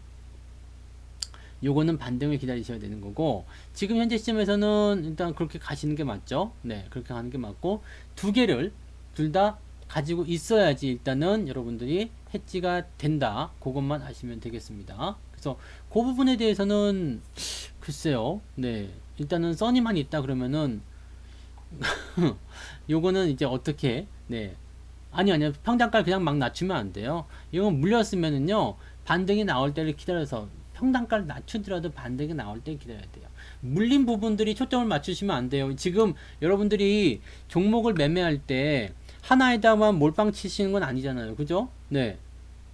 요거는 반등을 기다리셔야 되는 거고 지금 현재 시점에서는 일단 그렇게 가시는 게 맞죠. 네, 그렇게 가는 게 맞고 두 개를 둘 다 가지고 있어야지 일단은 여러분들이 해지가 된다. 그것만 아시면 되겠습니다. 그래서 그 부분에 대해서는 글쎄요. 네, 일단은 써니만 있다 그러면은 요거는 이제 어떻게 네, 아니요 평단가를 그냥 막 낮추면 안 돼요. 이건 물렸으면은요 반등이 나올 때를 기다려서 평단가를 낮추더라도 반등이 나올 때 기다려야 돼요. 물린 부분들이 초점을 맞추시면 안 돼요. 지금 여러분들이 종목을 매매할 때 하나에다만 몰빵 치시는 건 아니잖아요. 그죠? 네.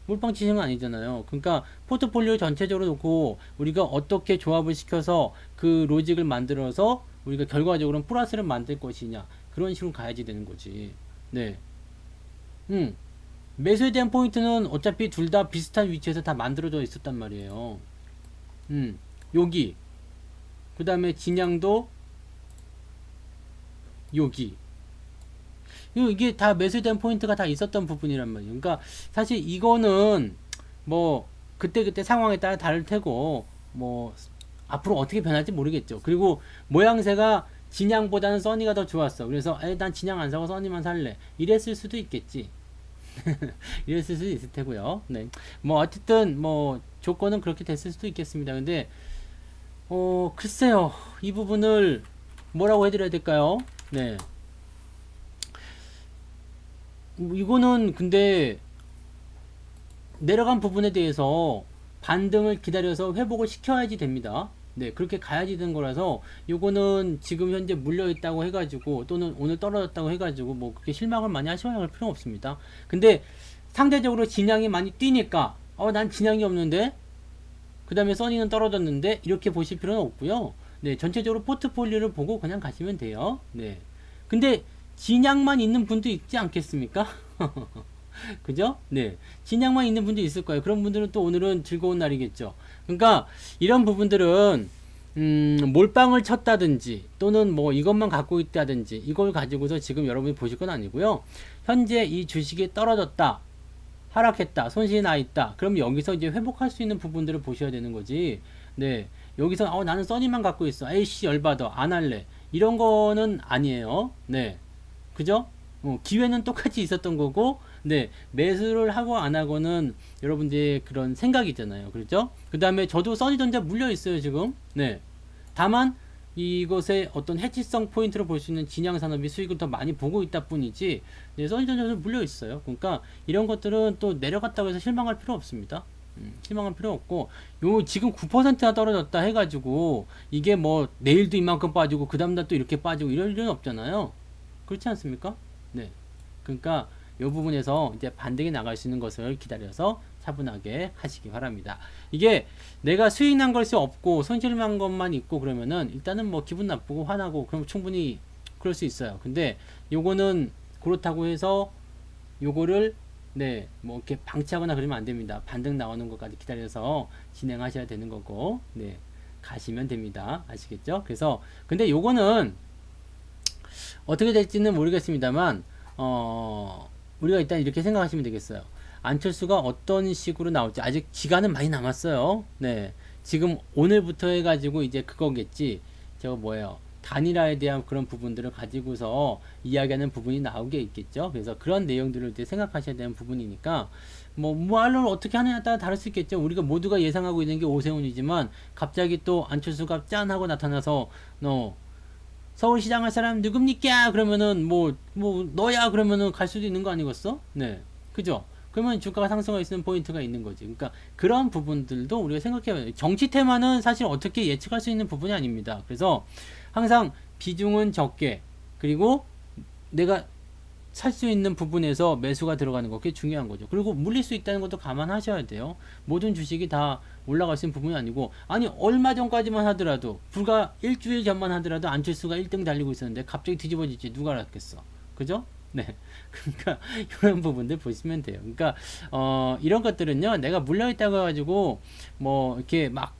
몰빵 치시는 건 아니잖아요. 그러니까 포트폴리오 전체적으로 놓고 우리가 어떻게 조합을 시켜서 그 로직을 만들어서 우리가 결과적으로는 플러스를 만들 것이냐. 그런 식으로 가야지 되는 거지. 네. 매수에 대한 포인트는 어차피 둘 다 비슷한 위치에서 다 만들어져 있었단 말이에요. 여기. 그 다음에 진양도 여기. 이게 다 매수에 대한 포인트가 다 있었던 부분이란 말이에요. 그러니까 사실 이거는 뭐 그때그때 상황에 따라 다를 테고 뭐 앞으로 어떻게 변할지 모르겠죠. 그리고 모양새가 진양보다는 써니가 더 좋았어. 그래서 난 진양 안 사고 써니만 살래. 이랬을 수도 있겠지. 이랬을 수도 있을 테고요. 네. 뭐 어쨌든 뭐 조건은 그렇게 됐을 수도 있겠습니다. 근데 글쎄요. 이 부분을 뭐라고 해드려야 될까요? 네. 이거는 근데 내려간 부분에 대해서 반등을 기다려서 회복을 시켜야지 됩니다. 네, 그렇게 가야지 되는 거라서 요거는 지금 현재 물려 있다고 해가지고 또는 오늘 떨어졌다고 해가지고 뭐 그렇게 실망을 많이 하셔야 필요 없습니다. 근데 상대적으로 진양이 많이 뛰니까 난 진양이 없는데 그 다음에 써니는 떨어졌는데 이렇게 보실 필요는 없고요. 네, 전체적으로 포트폴리오를 보고 그냥 가시면 돼요. 네, 근데 진양만 있는 분도 있지 않겠습니까? 그죠? 네. 진양만 있는 분도 있을 거예요. 그런 분들은 또 오늘은 즐거운 날이겠죠. 그러니까 이런 부분들은 몰빵을 쳤다든지 또는 뭐 이것만 갖고 있다든지 이걸 가지고서 지금 여러분이 보실 건 아니고요. 현재 이 주식이 떨어졌다. 하락했다. 손실이 나 있다. 그럼 여기서 이제 회복할 수 있는 부분들을 보셔야 되는 거지. 네. 여기서 나는 써니만 갖고 있어. 에이씨 열받아. 안 할래. 이런 거는 아니에요. 네. 그죠? 기회는 똑같이 있었던 거고, 네, 매수를 하고 안 하고는 여러분들의 그런 생각이잖아요. 그렇죠? 그 다음에 저도 써니전자 물려 있어요, 지금. 네. 다만, 이것의 어떤 해지성 포인트로 볼 수 있는 진양산업이 수익을 더 많이 보고 있다 뿐이지, 네, 써니전자도 물려 있어요. 그러니까 이런 것들은 또 내려갔다고 해서 실망할 필요 없습니다. 실망할 필요 없고, 요 지금 9%나 떨어졌다 해가지고, 이게 뭐 내일도 이만큼 빠지고, 그 다음날 또 이렇게 빠지고 이럴 일은 없잖아요. 그렇지 않습니까? 네. 그러니까 이 부분에서 이제 반등이 나갈 수 있는 것을 기다려서 차분하게 하시기 바랍니다. 이게 내가 수익 난 것이 없고 손실 난 것만 있고 그러면은 일단은 뭐 기분 나쁘고 화나고 그럼 충분히 그럴 수 있어요. 근데 요거는 그렇다고 해서 요거를 네, 뭐 이렇게 방치하거나 그러면 안 됩니다. 반등 나오는 것까지 기다려서 진행하셔야 되는 거고, 네, 가시면 됩니다. 아시겠죠? 그래서 근데 요거는 어떻게 될지는 모르겠습니다만 우리가 일단 이렇게 생각하시면 되겠어요. 안철수가 어떤 식으로 나올지 아직 기간은 많이 남았어요. 네, 지금 오늘부터 해가지고 이제 그거겠지. 저거 뭐예요? 단일화에 대한 그런 부분들을 가지고서 이야기하는 부분이 나오게 있겠죠. 그래서 그런 내용들을 이제 생각하셔야 되는 부분이니까 뭐 말을 어떻게 하느냐에 따라 다를 수 있겠죠. 우리가 모두가 예상하고 있는 게 오세훈이지만 갑자기 또 안철수가 짠 하고 나타나서 너 서울시장 할 사람 누굽니까? 그러면은 뭐 너야 그러면은 갈 수도 있는 거 아니겠어? 네, 그죠? 그러면 주가가 상승할 수 있는 포인트가 있는 거지. 그러니까 그런 부분들도 우리가 생각해야 돼요. 정치 테마는 사실 어떻게 예측할 수 있는 부분이 아닙니다. 그래서 항상 비중은 적게 그리고 내가 살 수 있는 부분에서 매수가 들어가는 거 그게 중요한 거죠. 그리고 물릴 수 있다는 것도 감안하셔야 돼요. 모든 주식이 다 올라갈 수 있는 부분이 아니고 아니 얼마 전까지만 하더라도 불과 일주일 전만 하더라도 안철수가 1등 달리고 있었는데 갑자기 뒤집어질지 누가 알았겠어. 그죠? 네. 그러니까 이런 부분들 보시면 돼요. 그러니까 이런 것들은요. 내가 물려 있다고 해 가지고 뭐 이렇게 막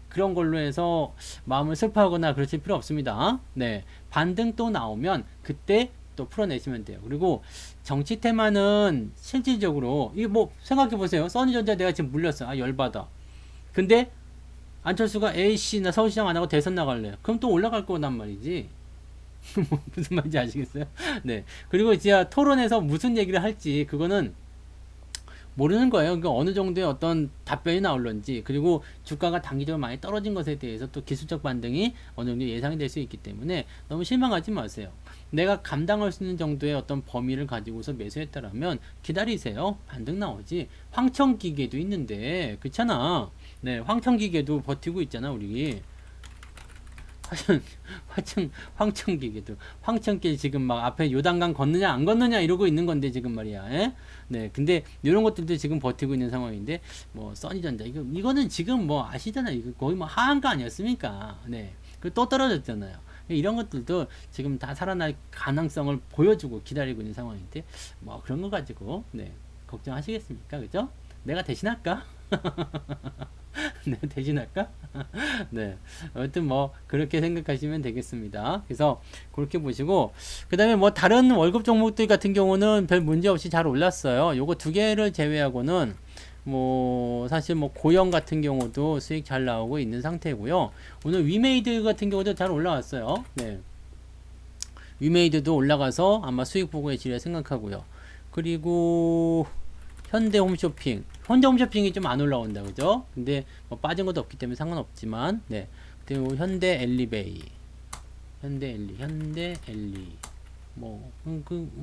그런 걸로 해서 마음을 슬퍼하거나 그러실 필요 없습니다. 네. 반등 또 나오면 그때 또 풀어내시면 돼요. 그리고 정치 테마는 실질적으로 이게 뭐 생각해 보세요. 써니전자 내가 지금 물렸어. 아 열받아. 근데 안철수가 A씨 나 서울시장 안 하고 대선 나갈래. 그럼 또 올라갈 거란 말이지. 무슨 말인지 아시겠어요? 네. 그리고 진짜 토론에서 무슨 얘기를 할지 그거는 모르는 거예요. 그러니까 어느 정도의 어떤 답변이 나올런지 그리고 주가가 단기적으로 많이 떨어진 것에 대해서 또 기술적 반등이 어느 정도 예상이 될 수 있기 때문에 너무 실망하지 마세요. 내가 감당할 수 있는 정도의 어떤 범위를 가지고서 매수했다라면 기다리세요. 반등 나오지. 황천기계도 있는데 그렇잖아. 네, 황천기계도 버티고 있잖아 우리. 황천기계도 황천길 지금 막 앞에 요단강 걷느냐 안 걷느냐 이러고 있는 건데 지금 말이야. 에? 네, 근데 이런 것들도 지금 버티고 있는 상황인데 뭐 써니전자 이거는 지금 뭐 아시잖아요. 이거 거의 뭐 하한가 아니었습니까? 네, 그 또 떨어졌잖아요. 이런 것들도 지금 다 살아날 가능성을 보여주고 기다리고 있는 상황인데 뭐 그런 거 가지고 네 걱정하시겠습니까? 그죠? 내가 대신할까? 네, 대신할까? 네. 아무튼 뭐, 그렇게 생각하시면 되겠습니다. 그래서, 그렇게 보시고, 그 다음에 뭐, 다른 월급 종목들 같은 경우는 별 문제 없이 잘 올랐어요. 요거 두 개를 제외하고는, 뭐 사실 뭐 고영 같은 경우도 수익 잘 나오고 있는 상태고요. 오늘 위메이드 같은 경우도 잘 올라왔어요. 네. 위메이드도 올라가서 아마 수익 보고 계시리라 생각하고요. 그리고 현대홈쇼핑. 현대홈쇼핑이 좀 안 올라온다, 그죠? 근데 뭐 빠진 것도 없기 때문에 상관없지만, 네. 그리고 현대엘리베이, 현대엘리.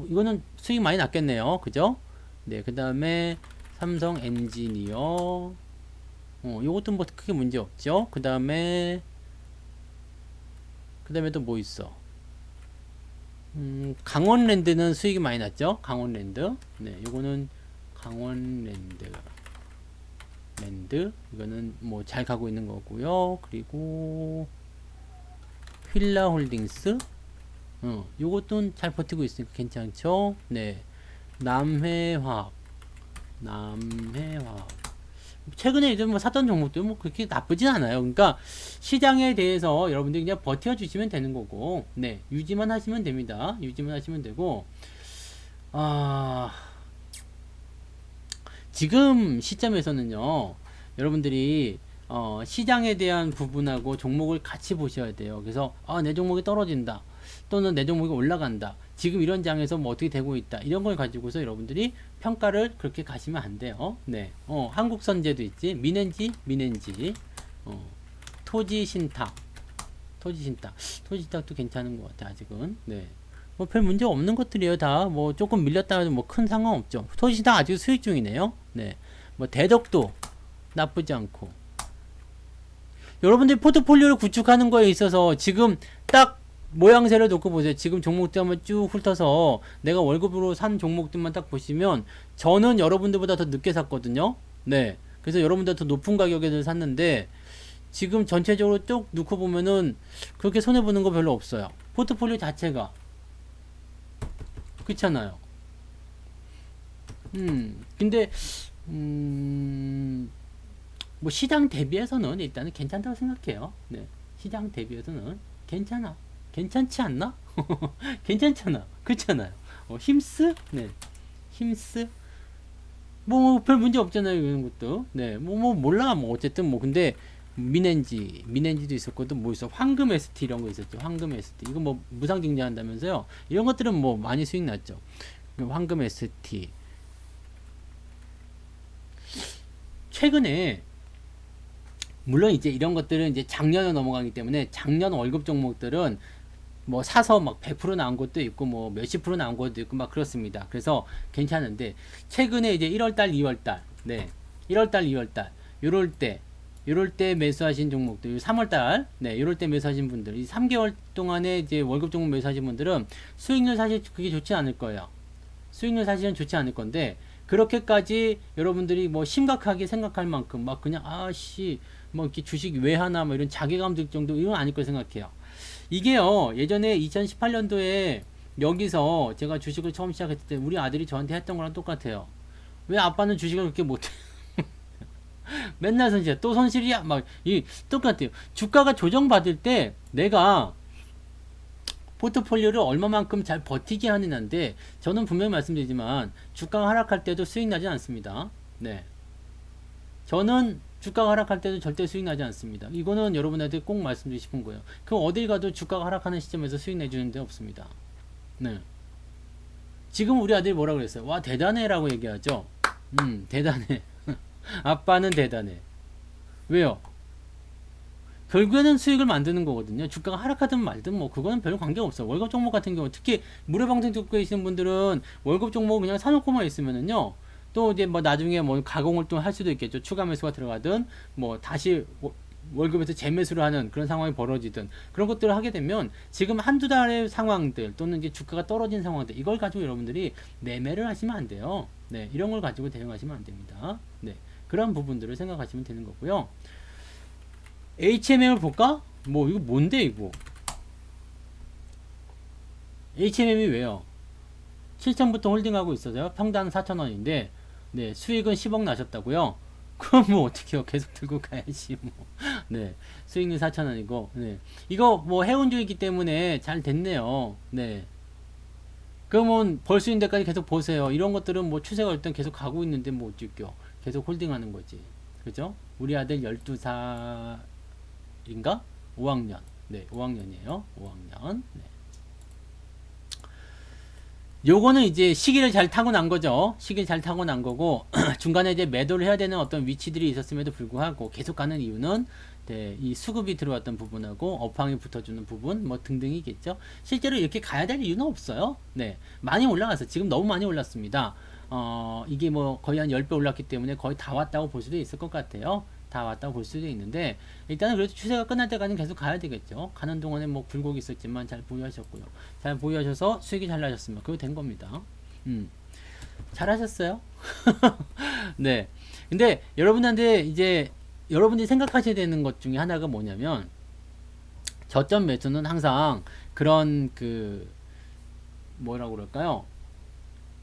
이거는 수익 많이 났겠네요, 그죠? 네. 그 다음에 삼성 엔지니어. 요것도 뭐 크게 문제 없죠? 그 다음에 또 뭐 있어? 강원랜드는 수익이 많이 났죠? 강원랜드. 네, 요거는 강원랜드. 이거는 뭐 잘 가고 있는 거고요. 그리고 휠라홀딩스. 요것도 잘 버티고 있으니까 괜찮죠? 네. 남해화학. 최근에 이제 뭐 샀던 종목도 뭐 그렇게 나쁘진 않아요. 그러니까 시장에 대해서 여러분들이 그냥 버텨주시면 되는 거고, 네, 유지만 하시면 됩니다. 유지만 하시면 되고, 지금 시점에서는요, 여러분들이 시장에 대한 부분하고 종목을 같이 보셔야 돼요. 그래서 내 종목이 떨어진다, 또는 내 종목이 올라간다, 지금 이런 장에서 뭐 어떻게 되고 있다, 이런 걸 가지고서 여러분들이 평가를 그렇게 가시면 안 돼요. 네, 한국선제도 있지, 민엔지, 토지신탁도 괜찮은 것 같아 아직은. 네, 뭐 별 문제 없는 것들이에요. 다 뭐 조금 밀렸다 해도 뭐 큰 상관없죠. 토지신탁 아직 수익 중이네요. 네, 뭐 대덕도 나쁘지 않고. 여러분들이 포트폴리오를 구축하는 거에 있어서 지금 딱 모양새를 놓고 보세요. 지금 종목들 한번 쭉 훑어서 내가 월급으로 산 종목들만 딱 보시면 저는 여러분들보다 더 늦게 샀거든요. 네. 그래서 여러분들 더 높은 가격에 샀는데 지금 전체적으로 쭉 놓고 보면은 그렇게 손해보는 거 별로 없어요. 포트폴리오 자체가. 그렇잖아요. 근데 뭐 시장 대비해서는 일단은 괜찮다고 생각해요. 네. 시장 대비해서는 괜찮지 않나? 괜찮잖아. 그렇잖아요. 힘스? 네. 힘스? 뭐 별 문제 없잖아요. 이런 것도. 네. 몰라. 뭐 어쨌든 뭐 근데 민엔지도 있었고 또 뭐 있어? 황금 ST 이런 거 있었죠. 황금 ST. 이거 뭐 무상 증자한다면서요. 이런 것들은 뭐 많이 수익 났죠. 황금 ST. 최근에 물론 이제 이런 것들은 이제 작년에 넘어가기 때문에 작년 월급 종목들은 뭐 사서 막 100% 나온 것도 있고 뭐 몇십 프로 나온 것도 있고 막 그렇습니다. 그래서 괜찮은데 최근에 이제 1월달, 2월달, 네, 1월달, 2월달 요럴 때 매수하신 종목들, 3월달, 네, 요럴 때 매수하신 분들, 이 3개월 동안에 이제 월급 종목 매수하신 분들은 수익률 사실 그게 좋지 않을 거예요. 수익률 사실은 좋지 않을 건데 그렇게까지 여러분들이 뭐 심각하게 생각할 만큼 막 그냥 뭐 이렇게 주식 왜 하나 뭐 이런 자괴감 들 정도 이건 아닐 거 생각해요. 이게요, 예전에 2018년도에 여기서 제가 주식을 처음 시작했을 때 우리 아들이 저한테 했던 거랑 똑같아요. 왜 아빠는 주식을 그렇게 못해? 맨날 손실이야. 또 손실이야. 똑같아요. 주가가 조정받을 때 내가 포트폴리오를 얼마만큼 잘 버티게 하느냐인데 저는 분명히 말씀드리지만 주가가 하락할 때도 수익 나지 않습니다. 네. 저는 주가가 하락할 때도 절대 수익 나지 않습니다. 이거는 여러분한테 꼭 말씀드리고 싶은 거예요. 그럼 어딜 가도 주가가 하락하는 시점에서 수익 내주는 데 없습니다. 네. 지금 우리 아들이 뭐라 그랬어요? 와, 대단해 라고 얘기하죠. 대단해. 아빠는 대단해. 왜요? 결국에는 수익을 만드는 거거든요. 주가가 하락하든 말든 뭐 그거는 별 관계가 없어요. 월급 종목 같은 경우 특히 무료방송 듣고 계시는 분들은 월급 종목 그냥 사놓고만 있으면은요. 또 이제 뭐 나중에 뭐 가공을 또 할 수도 있겠죠. 추가 매수가 들어가든 뭐 다시 월급에서 재매수를 하는 그런 상황이 벌어지든 그런 것들을 하게 되면 지금 한두 달의 상황들 또는 이제 주가가 떨어진 상황들 이걸 가지고 여러분들이 매매를 하시면 안 돼요. 네, 이런 걸 가지고 대응하시면 안 됩니다. 네, 그런 부분들을 생각하시면 되는 거고요. HMM을 볼까? 뭐 이거 뭔데 이거? HMM이 왜요? 7천부터 홀딩하고 있어서요. 평당 4,000원인데 네, 수익은 10억 나셨다고요? 그럼 뭐 어떻게요? 계속 들고 가야지 뭐. 네, 수익률 4,000원이고 네, 이거 뭐 해운주이기 때문에 잘 됐네요. 네, 그러면 벌 수 있는 데까지 계속 보세요. 이런 것들은 뭐 추세가 일단 계속 가고 있는데 뭐 어쩔게요. 계속 홀딩하는 거지. 그죠? 우리 아들 12살인가? 5학년. 네, 5학년이에요. 5학년. 네. 요거는 이제 시기를 잘 타고 난 거죠. 시기를 잘 타고 난 거고, 중간에 이제 매도를 해야 되는 어떤 위치들이 있었음에도 불구하고 계속 가는 이유는, 네, 이 수급이 들어왔던 부분하고 업황이 붙어주는 부분, 뭐 등등이겠죠. 실제로 이렇게 가야 될 이유는 없어요. 네. 많이 올라가서, 지금 너무 많이 올랐습니다. 이게 뭐 거의 한 10배 올랐기 때문에 거의 다 왔다고 볼 수도 있을 것 같아요. 다 왔다고 볼 수도 있는데, 일단은 그래도 추세가 끝날 때까지는 계속 가야 되겠죠. 가는 동안에 뭐 굴곡이 있었지만 잘 보유하셨고요. 잘 보유하셔서 수익이 잘 나셨으면 그거 된 겁니다. 잘하셨어요. 네. 근데 여러분한테 이제 여러분들이 생각하셔야 되는 것 중에 하나가 뭐냐면, 저점 매수는 항상 그런 뭐라고 그럴까요?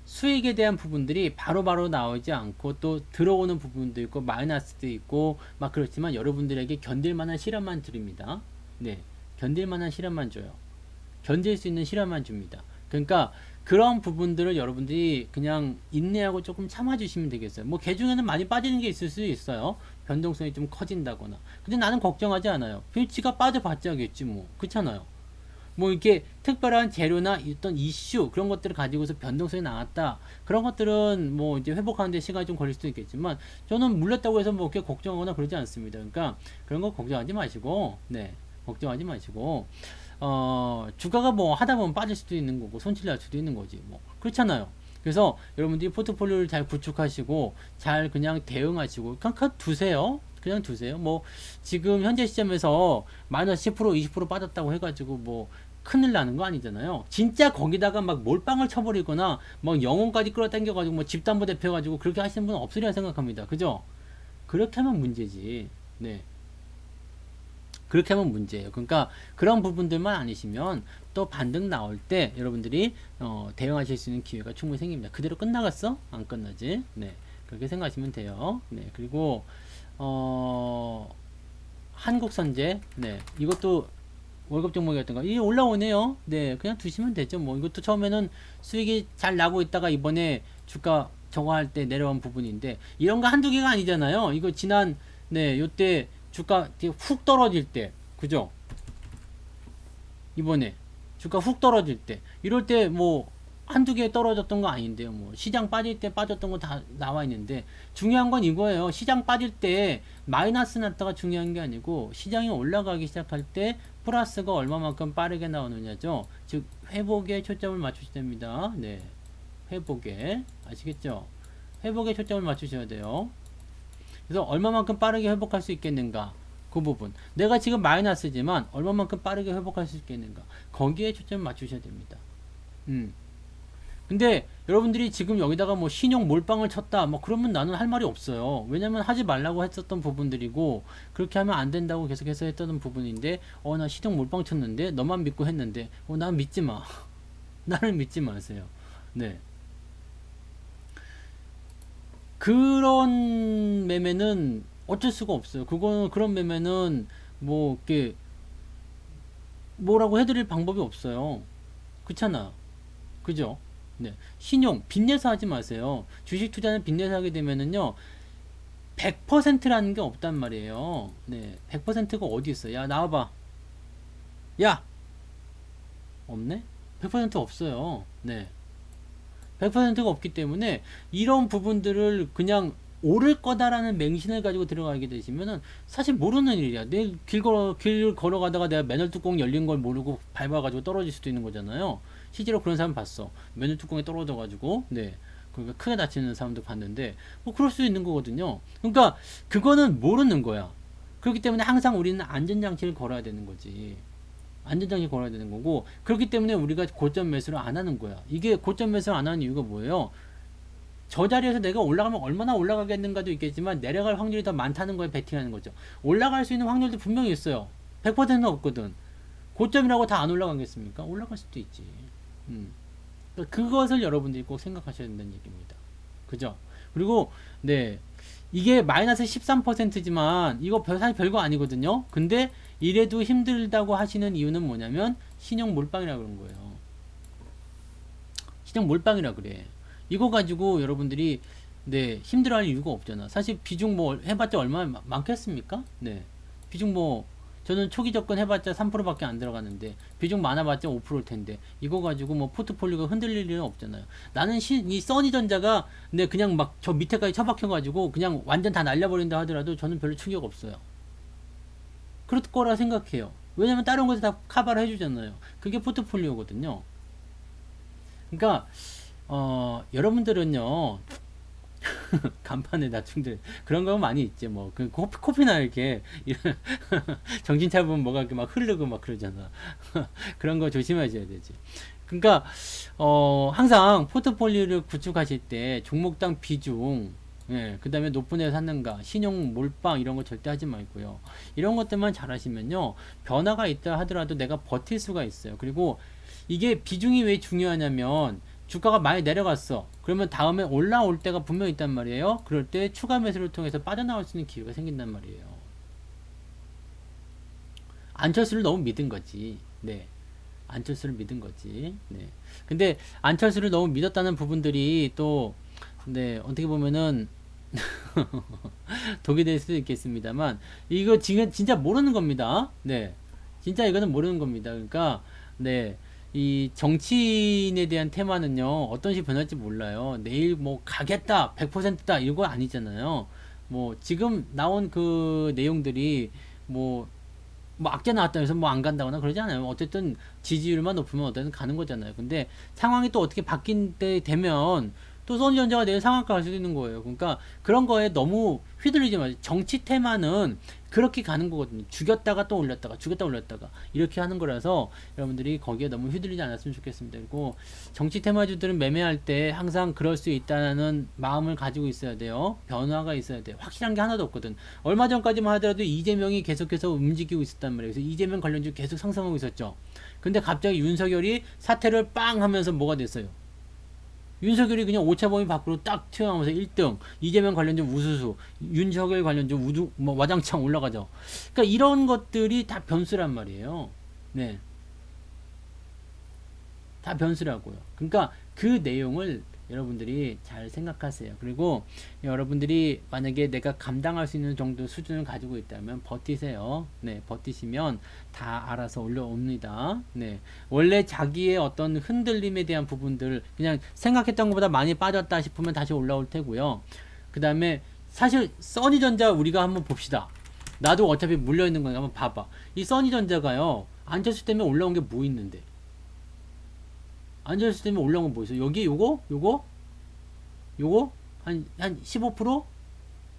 수익에 대한 부분들이 바로바로 나오지 않고 또 들어오는 부분도 있고 마이너스도 있고 막 그렇지만 여러분들에게 견딜 만한 시간만 드립니다. 네. 견딜 만한 시간만 줘요. 견딜 수 있는 시간만 줍니다. 그러니까 그런 부분들을 여러분들이 그냥 인내하고 조금 참아주시면 되겠어요. 뭐 개중에는 많이 빠지는 게 있을 수 있어요. 변동성이 좀 커진다거나. 근데 나는 걱정하지 않아요. 지가 빠져봤자겠지 뭐. 그렇잖아요. 뭐 이렇게 특별한 재료나 어떤 이슈 그런 것들을 가지고서 변동성이 나왔다. 그런 것들은 뭐 이제 회복하는데 시간이 좀 걸릴 수도 있겠지만 저는 물렸다고 해서 뭐 이렇게 걱정하거나 그러지 않습니다. 그러니까 그런 거 걱정하지 마시고, 네, 걱정하지 마시고, 주가가 뭐 하다 보면 빠질 수도 있는 거고 손실 날 수도 있는 거지 뭐 그렇잖아요. 그래서 여러분들이 포트폴리오를 잘 구축하시고 잘 그냥 대응하시고 그냥 두세요. 그냥 두세요. 뭐 지금 현재 시점에서 마이너스 10% 20% 빠졌다고 해가지고 뭐 큰일 나는 거 아니잖아요. 진짜 거기다가 막 몰빵을 쳐버리거나 막 영혼까지 끌어당겨가지고 뭐 집담보대표 해가지고 그렇게 하시는 분은 없으리라 생각합니다. 그죠? 그렇게 하면 문제지. 네. 그렇게 하면 문제예요. 그러니까 그런 부분들만 아니시면 또 반등 나올 때 여러분들이 대응하실 수 있는 기회가 충분히 생깁니다. 그대로 끝나갔어? 안 끝나지? 네. 그렇게 생각하시면 돼요. 네. 그리고 한국선제, 네, 이것도 월급 종목이었던가, 이게 올라오네요. 네, 그냥 두시면 되죠. 뭐, 이것도 처음에는 수익이 잘 나고 있다가 이번에 주가 저거 할 때 내려온 부분인데, 이런 거 한두 개가 아니잖아요. 이거 지난, 네, 요때 주가 되게 훅 떨어질 때, 그죠? 이번에 주가 훅 떨어질 때, 이럴 때 뭐, 한두 개 떨어졌던 거 아닌데요. 뭐 시장 빠질 때 빠졌던 거 다 나와 있는데 중요한 건 이거예요. 시장 빠질 때 마이너스 났다가 중요한 게 아니고 시장이 올라가기 시작할 때 플러스가 얼마만큼 빠르게 나오느냐죠. 즉 회복에 초점을 맞추셔야 됩니다. 네, 회복에 아시겠죠? 회복에 초점을 맞추셔야 돼요. 그래서 얼마만큼 빠르게 회복할 수 있겠는가? 그 부분. 내가 지금 마이너스지만 얼마만큼 빠르게 회복할 수 있겠는가? 거기에 초점을 맞추셔야 됩니다. 근데 여러분들이 지금 여기다가 뭐 신용 몰빵을 쳤다 뭐 그러면 나는 할 말이 없어요. 왜냐면 하지 말라고 했었던 부분들이고 그렇게 하면 안 된다고 계속해서 했던 부분인데 나 신용 몰빵 쳤는데 너만 믿고 했는데 난 믿지 마. 나를 믿지 마세요. 네. 그런 매매는 어쩔 수가 없어요. 그런 매매는 뭐 이렇게 뭐라고 해드릴 방법이 없어요. 그렇잖아. 그죠? 네. 신용, 빚내서 하지 마세요. 주식 투자는 빚내서 하게 되면은요, 100%라는 게 없단 말이에요. 네. 100%가 어디 있어? 야, 나와봐. 야! 없네? 100% 없어요. 네. 100%가 없기 때문에 이런 부분들을 그냥 오를 거다라는 맹신을 가지고 들어가게 되시면은 사실 모르는 일이야. 길 걸어가다가 내가 매널 뚜껑 열린 걸 모르고 밟아가지고 떨어질 수도 있는 거잖아요. 실제로 그런 사람 봤어. 매널 뚜껑이 떨어져가지고, 네. 그러니까 크게 다치는 사람도 봤는데, 뭐 그럴 수 있는 거거든요. 그러니까 그거는 모르는 거야. 그렇기 때문에 항상 우리는 안전장치를 걸어야 되는 거지. 안전장치 걸어야 되는 거고, 그렇기 때문에 우리가 고점 매수를 안 하는 거야. 이게 고점 매수를 안 하는 이유가 뭐예요? 저 자리에서 내가 올라가면 얼마나 올라가겠는가도 있겠지만 내려갈 확률이 더 많다는 거에 베팅하는 거죠. 올라갈 수 있는 확률도 분명히 있어요. 100%는 없거든. 고점이라고 다 안 올라가겠습니까? 올라갈 수도 있지. 그러니까 그것을 여러분들이 꼭 생각하셔야 된다는 얘기입니다. 그죠? 그리고 네, 이게 마이너스 13%지만 이거 사실 별거 아니거든요. 근데 이래도 힘들다고 하시는 이유는 뭐냐면 신용 몰빵이라 그런 거예요. 신용 몰빵이라 그래. 이거 가지고 여러분들이 네, 힘들어할 이유가 없잖아. 사실 비중 뭐 해봤자 얼마나 많겠습니까? 네, 비중 뭐 저는 초기 접근 해봤자 3%밖에 안 들어가는데 비중 많아봤자 5%일 텐데 이거 가지고 뭐 포트폴리오가 흔들릴 일은 없잖아요. 나는 이 써니전자가 네 그냥 막 저 밑에까지 처박혀가지고 그냥 완전 다 날려버린다 하더라도 저는 별로 충격 없어요. 그럴 거라 생각해요. 왜냐면 다른 것에 다 커버를 해주잖아요. 그게 포트폴리오거든요. 그러니까 여러분들은요 간판에 낮춤들 그런 거 많이 있지 뭐 그 코피나 이렇게 이런 정신 차리면 뭐가 이렇게 막 흐르고 막 그러잖아. 그런 거 조심하셔야 되지. 그러니까 항상 포트폴리오를 구축하실 때 종목당 비중 예, 그 다음에 높은 애 샀는가, 신용 몰빵 이런 거 절대 하지 말고요. 이런 것들만 잘 하시면요, 변화가 있다 하더라도 내가 버틸 수가 있어요. 그리고 이게 비중이 왜 중요하냐면, 주가가 많이 내려갔어. 그러면 다음에 올라올 때가 분명히 있단 말이에요. 그럴 때 추가 매수를 통해서 빠져나올 수 있는 기회가 생긴단 말이에요. 안철수를 너무 믿은 거지. 네. 안철수를 믿은 거지. 네. 근데 안철수를 너무 믿었다는 부분들이 또, 네, 어떻게 보면은, 독이 될 수도 있겠습니다만, 이거 지금 진짜 모르는 겁니다. 네. 진짜 이거는 모르는 겁니다. 그러니까, 네. 이 정치인에 대한 테마는요, 어떤 식으로 변할지 몰라요. 내일 뭐 가겠다, 100%다, 이거 아니잖아요. 뭐, 지금 나온 그 내용들이, 뭐, 뭐 악재 나왔다 해서 뭐 안 간다거나 그러지 않아요. 어쨌든 지지율만 높으면 어쨌든 가는 거잖아요. 근데 상황이 또 어떻게 바뀐 때 되면 또 선지전자가 내일 상한가 갈 수도 있는 거예요. 그러니까 그런 거에 너무 휘둘리지 마세요. 정치 테마는 그렇게 가는 거거든요. 죽였다가 또 올렸다가 죽였다 올렸다가 이렇게 하는 거라서 여러분들이 거기에 너무 휘둘리지 않았으면 좋겠습니다. 그리고 정치 테마주들은 매매할 때 항상 그럴 수 있다는 마음을 가지고 있어야 돼요. 변화가 있어야 돼요. 확실한 게 하나도 없거든. 얼마 전까지만 하더라도 이재명이 계속해서 움직이고 있었단 말이에요. 그래서 이재명 관련주 계속 상승하고 있었죠. 근데 갑자기 윤석열이 사태를 빵 하면서 뭐가 됐어요? 윤석열이 그냥 오차범위 밖으로 딱 튀어나오면서 1등, 이재명 관련주 우수수, 윤석열 관련주 우두, 뭐 와장창 올라가죠. 그러니까 이런 것들이 다 변수란 말이에요. 네. 다 변수라고요. 그러니까 그 내용을 여러분들이 잘 생각하세요. 그리고 여러분들이 만약에 내가 감당할 수 있는 정도 수준을 가지고 있다면 버티세요. 네, 버티시면 다 알아서 올라옵니다. 네, 원래 자기의 어떤 흔들림에 대한 부분들 그냥 생각했던 것보다 많이 빠졌다 싶으면 다시 올라올 테고요. 그 다음에 사실 써니전자 우리가 한번 봅시다. 나도 어차피 물려있는 거니까 한번 봐봐. 이 써니전자가요, 안철수 때문에 올라온 게 뭐 있는데? 안젤스 때문에 올라온 건 뭐 있어? 여기 요거 한 15%?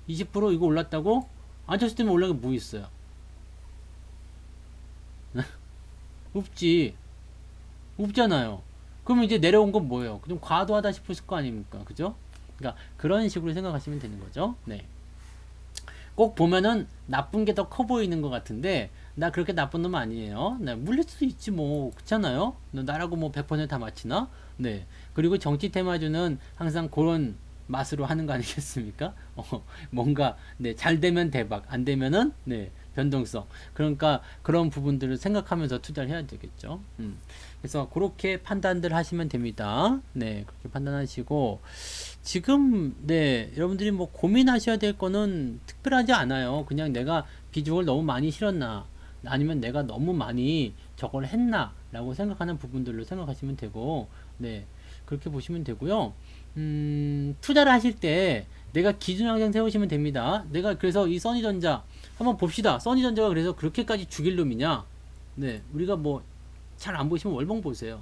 20% 이거 올랐다고? 안젤스 때문에 올라온 게 뭐 있어요? 없지. 없잖아요. 그러면 이제 내려온 건 뭐예요? 좀 과도하다 싶을 거 아닙니까? 그죠? 그러니까 그런 식으로 생각하시면 되는 거죠. 네. 꼭 보면은 나쁜 게 더 커 보이는 것 같은데 나 그렇게 나쁜 놈 아니에요. 네, 물릴 수도 있지 뭐 그렇잖아요. 나라고 뭐 100%다 맞히나? 네. 그리고 정치 테마주는 항상 그런 맛으로 하는 거 아니겠습니까? 뭔가 네, 잘 되면 대박, 안 되면은 네, 변동성. 그러니까 그런 부분들을 생각하면서 투자를 해야 되겠죠. 그래서 그렇게 판단들 하시면 됩니다. 네, 그렇게 판단하시고 지금 네, 여러분들이 뭐 고민하셔야 될 거는 특별하지 않아요. 그냥 내가 비중을 너무 많이 실었나 아니면 내가 너무 많이 저걸 했나 라고 생각하는 부분들로 생각하시면 되고 네, 그렇게 보시면 되고요. 투자를 하실 때 내가 기준 항상 세우시면 됩니다. 내가 그래서 이 써니전자 한번 봅시다. 써니전자가 그래서 그렇게까지 죽일 놈이냐? 네, 우리가 뭐 잘 안 보시면 월봉 보세요.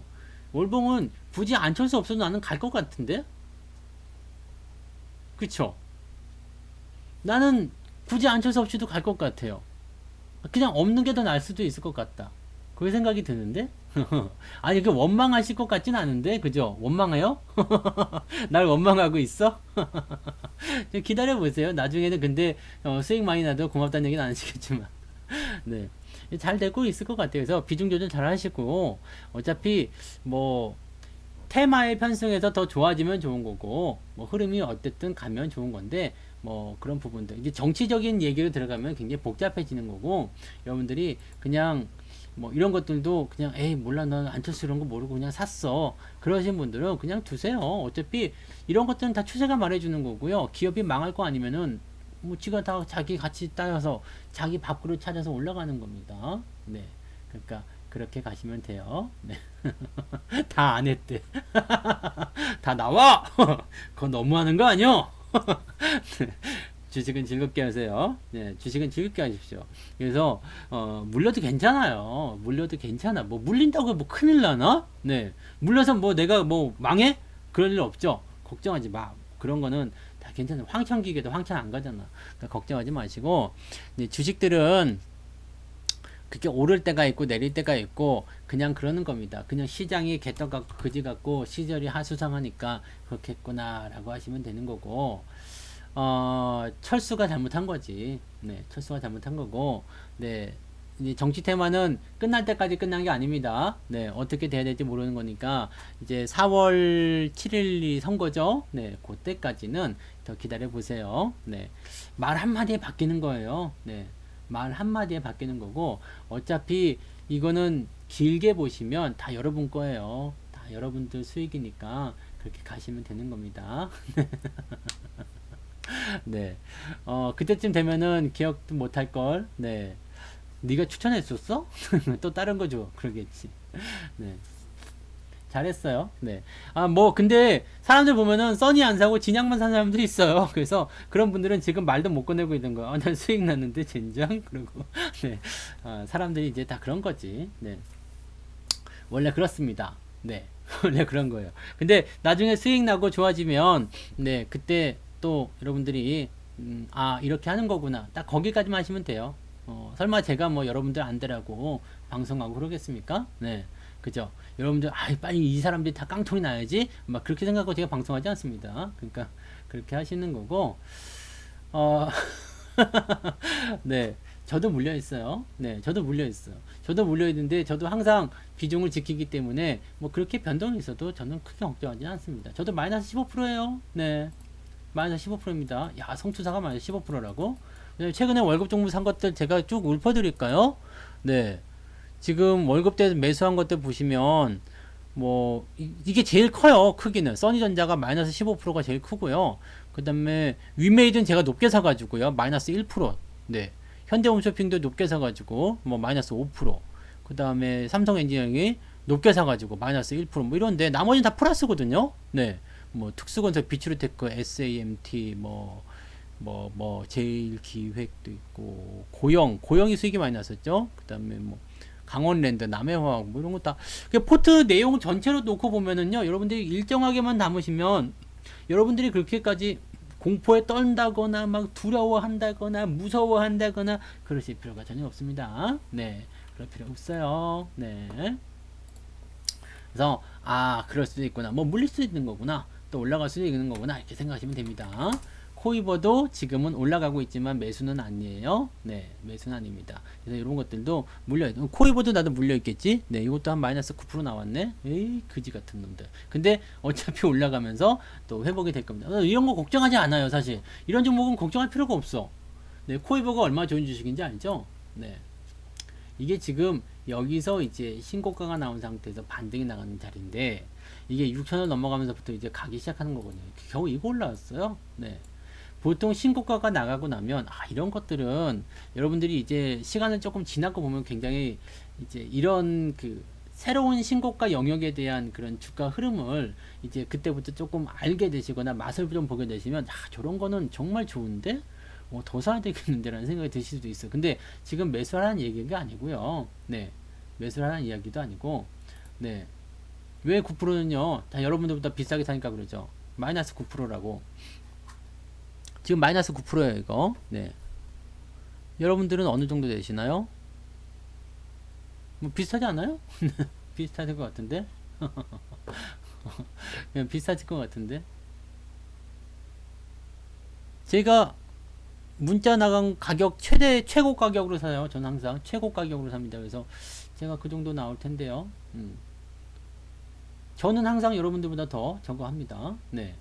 월봉은 굳이 안철수 없어도 나는 갈 것 같은데? 그쵸? 나는 굳이 안철수 없이도 갈 것 같아요. 그냥 없는 게 더 나을 수도 있을 것 같다. 그 생각이 드는데? 아니, 그 원망하실 것 같진 않은데? 그죠? 원망해요? 날 원망하고 있어? 기다려보세요. 나중에는 근데, 수익 많이 나도 고맙다는 얘기는 안 하시겠지만. 네. 잘 되고 있을 것 같아요. 그래서 비중 조절 잘 하시고, 어차피, 뭐, 테마의 편승에서 더 좋아지면 좋은 거고, 뭐, 흐름이 어쨌든 가면 좋은 건데, 뭐, 그런 부분들. 이제 정치적인 얘기로 들어가면 굉장히 복잡해지는 거고, 여러분들이 그냥, 뭐 이런 것들도 그냥 에이 몰라 난 안철수 이런 거 모르고 그냥 샀어 그러신 분들은 그냥 두세요. 어차피 이런 것들은 다 추세가 말해주는 거고요. 기업이 망할 거 아니면은 뭐 지가 다 자기 가치 따라서 자기 밥그릇 찾아서 올라가는 겁니다. 네, 그러니까 그렇게 가시면 돼요. 네. 다 안 했대. 다 나와. 그거 너무하는 거 아니요? 주식은 즐겁게 하세요. 네, 주식은 즐겁게 하십시오. 그래서 물려도 괜찮아요. 물려도 괜찮아. 뭐 물린다고 뭐 큰일 나나? 네, 물려서 뭐 내가 뭐 망해? 그럴 일 없죠. 걱정하지 마. 그런 거는 다 괜찮아. 황천 기계도 황천 안 가잖아. 그러니까 걱정하지 마시고 주식들은 그게 오를 때가 있고 내릴 때가 있고 그냥 그러는 겁니다. 그냥 시장이 개떡 같고 그지 같고 시절이 하수상하니까 그렇겠구나라고 하시면 되는 거고 철수가 잘못한 거지. 네, 철수가 잘못한 거고 네. 이제 정치 테마는 끝날 때까지 끝난 게 아닙니다. 네, 어떻게 돼야 될지 모르는 거니까 이제 4월 7일이 선거죠. 네, 그때까지는 더 기다려 보세요. 네, 말 한마디에 바뀌는 거예요. 네, 말 한마디에 바뀌는 거고 어차피 이거는 길게 보시면 다 여러분 거예요. 다 여러분들 수익이니까 그렇게 가시면 되는 겁니다. 네, 그때쯤 되면은 기억도 못할 걸. 네. 네가 추천했었어? 또 다른 거 줘. 그러겠지. 네. 잘했어요. 네. 아, 뭐, 근데, 사람들 보면은, 써니 안 사고 진양만 산 사람들이 있어요. 그래서, 그런 분들은 지금 말도 못 꺼내고 있는 거야. 난 수익 났는데, 젠장? 그러고, 네. 사람들이 이제 다 그런 거지. 네. 원래 그렇습니다. 네. 원래 그런 거예요. 근데, 나중에 수익 나고 좋아지면, 네. 그때 또, 여러분들이, 이렇게 하는 거구나. 딱 거기까지만 하시면 돼요. 설마 제가 뭐 여러분들 안 되라고 방송하고 그러겠습니까? 네. 그죠? 여러분들, 빨리 이 사람들이 다 깡통이 나야지? 막 그렇게 생각하고 제가 방송하지 않습니다. 그러니까, 그렇게 하시는 거고, 어, 네. 저도 물려있어요. 네. 저도 물려있어요. 저도 물려있는데, 저도 항상 비중을 지키기 때문에, 뭐 그렇게 변동이 있어도 저는 크게 걱정하지 않습니다. 저도 마이너스 15%예요. 네. 마이너스 15%입니다. 야, 성투사가 마이너스 15%라고? 최근에 월급 종목 산 것들 제가 쭉 읊어드릴까요? 네. 지금 월급 때 매수한 것들 보시면, 뭐, 이게 제일 커요, 크기는. 써니전자가 마이너스 15%가 제일 크고요. 그 다음에, 위메이드는 제가 높게 사가지고요. 마이너스 1%. 네. 현대홈쇼핑도 높게 사가지고, 뭐, 마이너스 5%. 그 다음에, 삼성엔지니어링이 높게 사가지고, 마이너스 1%. 뭐, 이런데, 나머지는 다 플러스거든요. 네. 뭐, 특수건설, 비추르테크, SAMT, 제일기획도 있고, 고영이 수익이 많이 났었죠. 그 다음에 뭐, 강원랜드, 남해화학, 뭐 이런 거 다. 포트 내용 전체로 놓고 보면은요, 여러분들이 일정하게만 담으시면, 여러분들이 그렇게까지 공포에 떤다거나, 막 두려워한다거나, 무서워한다거나, 그러실 필요가 전혀 없습니다. 네. 그럴 필요 없어요. 네. 그래서, 그럴 수도 있구나. 뭐, 물릴 수도 있는 거구나. 또 올라갈 수도 있는 거구나. 이렇게 생각하시면 됩니다. 코이버도 지금은 올라가고 있지만 매수는 아니에요. 네, 매수는 아닙니다. 그래서 이런 것들도 물려. 코이버도 나도 물려 있겠지. 네, 이것도 한 마이너스 9% 나왔네. 에이, 그지 같은 놈들. 근데 어차피 올라가면서 또 회복이 될 겁니다. 이런 거 걱정하지 않아요, 사실. 이런 종목은 걱정할 필요가 없어. 네, 코이버가 얼마나 좋은 주식인지 알죠? 네, 이게 지금 여기서 이제 신고가가 나온 상태에서 반등이 나가는 자리인데 이게 6천원 넘어가면서부터 이제 가기 시작하는 거거든요. 겨우 이거 올라왔어요. 네. 보통 신고가가 나가고 나면 이런 것들은 여러분들이 이제 시간을 조금 지나고 보면 굉장히 이제 이런 그 새로운 신고가 영역에 대한 그런 주가 흐름을 이제 그때부터 조금 알게 되시거나 맛을 좀 보게 되시면 저런 거는 정말 좋은데 더 사야 되겠는데 라는 생각이 드실 수도 있어요. 근데 지금 매수하라는 얘기가 아니고요. 네. 매수하라는 이야기도 아니고 네. 왜 9%는요 다 여러분들보다 비싸게 사니까 그러죠. 마이너스 9%라고. 지금 마이너스 9%예요 이거. 네. 여러분들은 어느 정도 되시나요? 뭐 비슷하지 않아요? 비슷하실 것 같은데. 그냥 비슷하실 것 같은데. 제가 문자 나간 가격 최고 가격으로 사요. 저는 항상 최고 가격으로 삽니다. 그래서 제가 그 정도 나올 텐데요. 저는 항상 여러분들보다 더 저거 합니다. 네.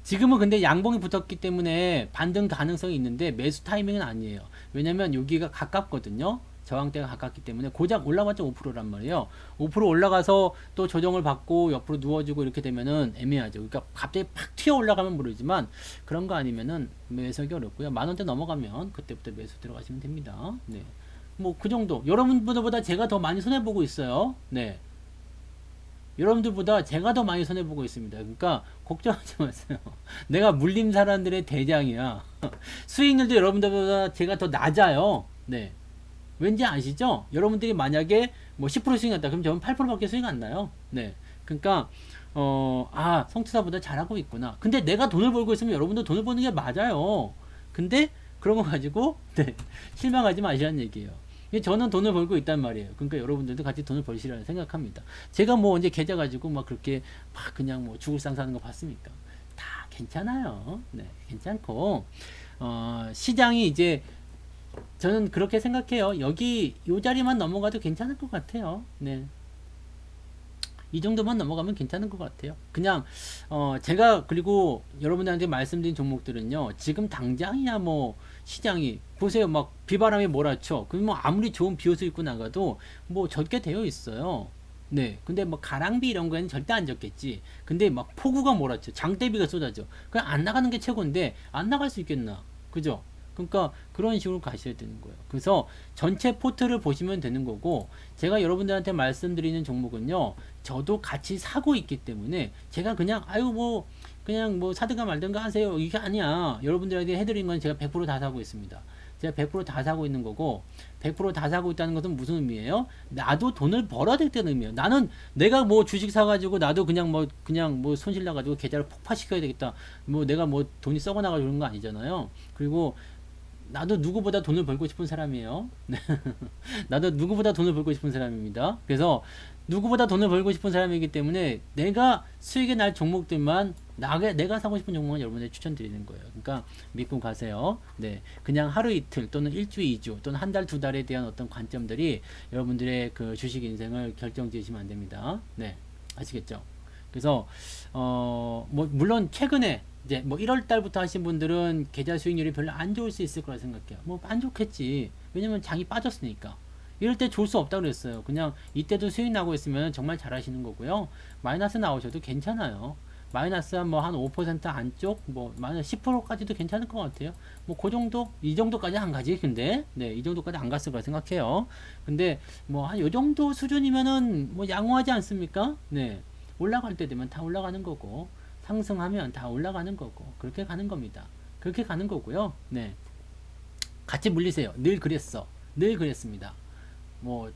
지금은 근데 양봉이 붙었기 때문에 반등 가능성이 있는데 매수 타이밍은 아니에요. 왜냐면 여기가 가깝거든요. 저항대가 가깝기 때문에 고작 올라봤자 5%란 말이에요. 5% 올라가서 또 조정을 받고 옆으로 누워주고 이렇게 되면은 애매하죠. 그러니까 갑자기 팍 튀어 올라가면 모르지만 그런 거 아니면은 매수하기 어렵고요. 10,000원대 넘어가면 그때부터 매수 들어가시면 됩니다. 네. 뭐 그 정도. 여러분들보다 제가 더 많이 손해보고 있어요. 네. 여러분들보다 제가 더 많이 손해보고 있습니다. 그러니까 걱정하지 마세요. 내가 물림 사람들의 대장이야. 수익률도 여러분들보다 제가 더 낮아요. 네. 왠지 아시죠? 여러분들이 만약에 뭐 10% 수익 났다. 그럼 저는 8%밖에 수익 안 나요. 네. 그러니까 성투사보다 잘하고 있구나. 근데 내가 돈을 벌고 있으면 여러분도 돈을 버는 게 맞아요. 근데 그런 거 가지고 네. 실망하지 마시라는 얘기예요. 저는 돈을 벌고 있단 말이에요. 그러니까 여러분들도 같이 돈을 벌시라고 생각합니다. 제가 뭐 언제 계좌 가지고 막 그렇게 막 그냥 뭐 죽을 상 사는 거 봤습니까? 다 괜찮아요. 네, 괜찮고 시장이 이제 저는 그렇게 생각해요. 여기 요 자리만 넘어가도 괜찮을 것 같아요. 네. 이 정도만 넘어가면 괜찮은 것 같아요. 그냥 제가 그리고 여러분들한테 말씀드린 종목들은요. 지금 당장이야 뭐 시장이 보세요. 막 비바람이 몰아쳐. 그럼 뭐 아무리 좋은 비옷을 입고 나가도 뭐 젖게 되어 있어요. 네. 근데 뭐 가랑비 이런 거에는 절대 안 젖겠지. 근데 막 폭우가 몰아쳐. 장대비가 쏟아져. 그냥 안 나가는 게 최고인데 안 나갈 수 있겠나. 그죠? 그러니까 그런 식으로 가셔야 되는 거예요. 그래서 전체 포트를 보시면 되는 거고 제가 여러분들한테 말씀드리는 종목은요. 저도 같이 사고 있기 때문에 제가 그냥 아유 뭐 그냥 뭐 사든가 말든가 하세요. 이게 아니야. 여러분들에게 해드린 건 제가 100%다 사고 있습니다. 제가 100%다 사고 있는 거고 100%다 사고 있다는 것은 무슨 의미예요? 나도 돈을 벌어야 될 때는 의미예요. 나는 내가 뭐 주식 사가지고 나도 그냥 뭐 손실 나가지고 계좌를 폭파시켜야 되겠다. 뭐 내가 뭐 돈이 썩어 나가고 그런 거 아니잖아요. 그리고 나도 누구보다 돈을 벌고 싶은 사람이에요. 나도 누구보다 돈을 벌고 싶은 사람입니다. 그래서 누구보다 돈을 벌고 싶은 사람이기 때문에 내가 수익이 날 종목들만 내가 사고 싶은 종목은 여러분들 추천드리는 거예요. 그러니까 믿고 가세요. 네, 그냥 하루 이틀 또는 일주, 이주 또는 한 달, 두 달에 대한 어떤 관점들이 여러분들의 그 주식 인생을 결정 지으시면 안 됩니다. 네, 아시겠죠? 그래서 뭐 물론 최근에 이제 뭐 1월 달부터 하신 분들은 계좌 수익률이 별로 안 좋을 수 있을 거라 생각해요. 뭐 안 좋겠지. 왜냐면 장이 빠졌으니까. 이럴 때 좋을 수 없다고 그랬어요. 그냥 이때도 수익 나고 있으면 정말 잘하시는 거고요. 마이너스 나오셔도 괜찮아요. 마이너스 한 5% 안쪽, 뭐 마이너스 10%까지도 괜찮을 것 같아요. 뭐 그 정도, 이 정도까지 안 가지. 근데 네, 이 정도까지 안 갔을 거라 생각해요. 근데 뭐 한 요 정도 수준이면은 뭐 양호하지 않습니까? 네, 올라갈 때 되면 다 올라가는 거고. 상승하면 다 올라가는 거고 그렇게 가는 겁니다. 그렇게 가는 거고요. 네, 같이 물리세요. 늘 그랬어. 늘 그랬습니다. 뭐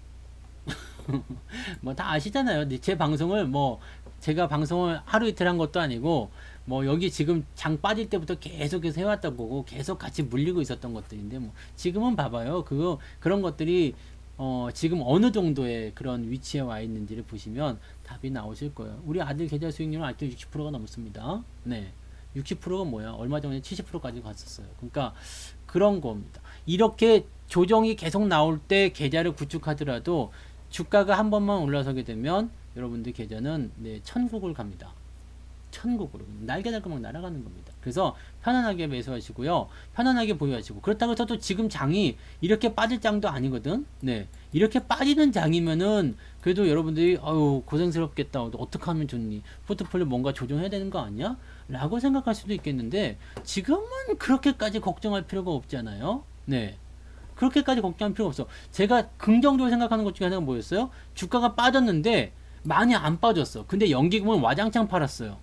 뭐 다 아시잖아요. 제 방송을 뭐 제가 방송을 하루 이틀 한 것도 아니고 뭐 여기 지금 장 빠질 때부터 계속해서 해왔던 거고 계속 같이 물리고 있었던 것들인데 뭐 지금은 봐봐요. 그런 것들이 지금 어느 정도의 그런 위치에 와 있는지를 보시면 답이 나오실 거예요. 우리 아들 계좌 수익률은 아직도 60%가 넘습니다. 네. 60%가 뭐야? 얼마 전에 70%까지 갔었어요. 그러니까 그런 겁니다. 이렇게 조정이 계속 나올 때 계좌를 구축하더라도 주가가 한 번만 올라서게 되면 여러분들 계좌는 네, 천국을 갑니다. 천국으로 날개 달고 막 날아가는 겁니다. 그래서 편안하게 매수하시고요. 편안하게 보유하시고 그렇다고 해서 또 지금 장이 이렇게 빠질 장도 아니거든. 네, 이렇게 빠지는 장이면은 그래도 여러분들이 아유 고생스럽겠다. 어떻게 하면 좋니? 포트폴리오 뭔가 조정해야 되는 거 아니야? 라고 생각할 수도 있겠는데 지금은 그렇게까지 걱정할 필요가 없잖아요. 네. 그렇게까지 걱정할 필요가 없어. 제가 긍정적으로 생각하는 것 중에 하나가 뭐였어요? 주가가 빠졌는데 많이 안 빠졌어. 근데 연기금은 와장창 팔았어요.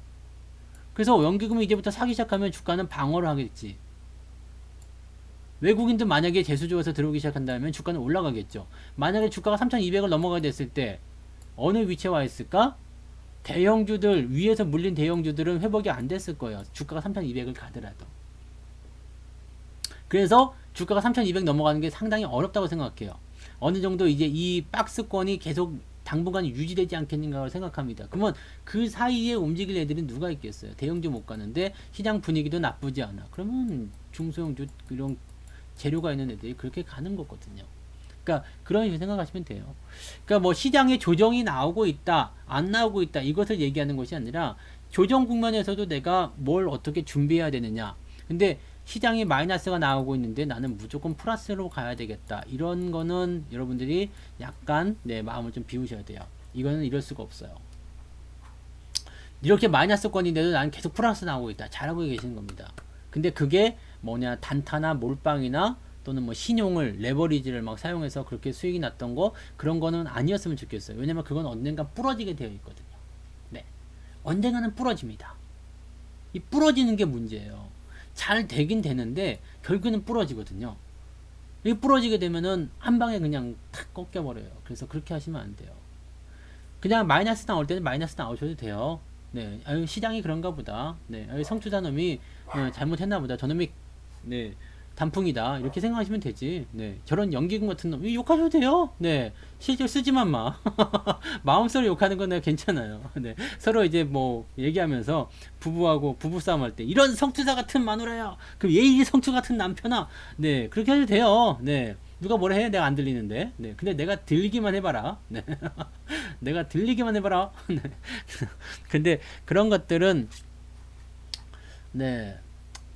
그래서 연기금이 이제부터 사기 시작하면 주가는 방어를 하겠지. 외국인들 만약에 재수주에서 들어오기 시작한다면 주가는 올라가겠죠. 만약에 주가가 3,200을 넘어가게 됐을 때 어느 위치에 와 있을까? 대형주들, 위에서 물린 대형주들은 회복이 안 됐을 거예요. 주가가 3,200을 가더라도. 그래서 주가가 3,200 넘어가는 게 상당히 어렵다고 생각해요. 어느 정도 이제 이 박스권이 계속 당분간 유지되지 않겠는가 생각합니다. 그러면 그 사이에 움직일 애들은 누가 있겠어요? 대형주 못 가는데 시장 분위기도 나쁘지 않아. 그러면 중소형주 이런 재료가 있는 애들이 그렇게 가는 거거든요. 그러니까 그런 식으로 생각하시면 돼요. 그러니까 뭐 시장에 조정이 나오고 있다, 안 나오고 있다 이것을 얘기하는 것이 아니라 조정 국면에서도 내가 뭘 어떻게 준비해야 되느냐. 근데 시장이 마이너스가 나오고 있는데 나는 무조건 플러스로 가야 되겠다. 이런 거는 여러분들이 약간 마음을 좀 비우셔야 돼요. 이거는 이럴 수가 없어요. 이렇게 마이너스권인데도 나는 계속 플러스 나오고 있다. 잘하고 계시는 겁니다. 근데 그게 뭐냐, 단타나 몰빵이나 또는 뭐 신용을, 레버리지를 막 사용해서 그렇게 수익이 났던 거, 그런 거는 아니었으면 좋겠어요. 왜냐면 그건 언젠가 부러지게 되어 있거든요. 네. 언젠가는 부러집니다. 이 부러지는 게 문제예요. 잘 되긴 되는데 결국에는 부러지거든요. 이 부러지게 되면은 한 방에 그냥 탁 꺾여버려요. 그래서 그렇게 하시면 안 돼요. 그냥 마이너스 나올 때는 마이너스 나오셔도 돼요. 네, 아유, 시장이 그런가 보다. 네, 아유, 성투자 놈이 잘못했나 보다. 저놈이 단풍이다. 이렇게 생각하시면 되지. 네, 저런 연기금 같은 놈 욕하셔도 돼요. 네, 실제 쓰지만 마. 마음속으로 욕하는 건 내가 괜찮아요. 네, 서로 이제 뭐 얘기하면서 부부하고 부부싸움 할 때 이런 성투자 같은 마누라야. 그럼 예의 성투 같은 남편아. 네, 그렇게 해도 돼요. 네. 누가 뭐라 해? 내가 안 들리는데. 네. 근데 내가 들리기만 해봐라. 네. 내가 들리기만 해봐라. 네. 근데 그런 것들은 네.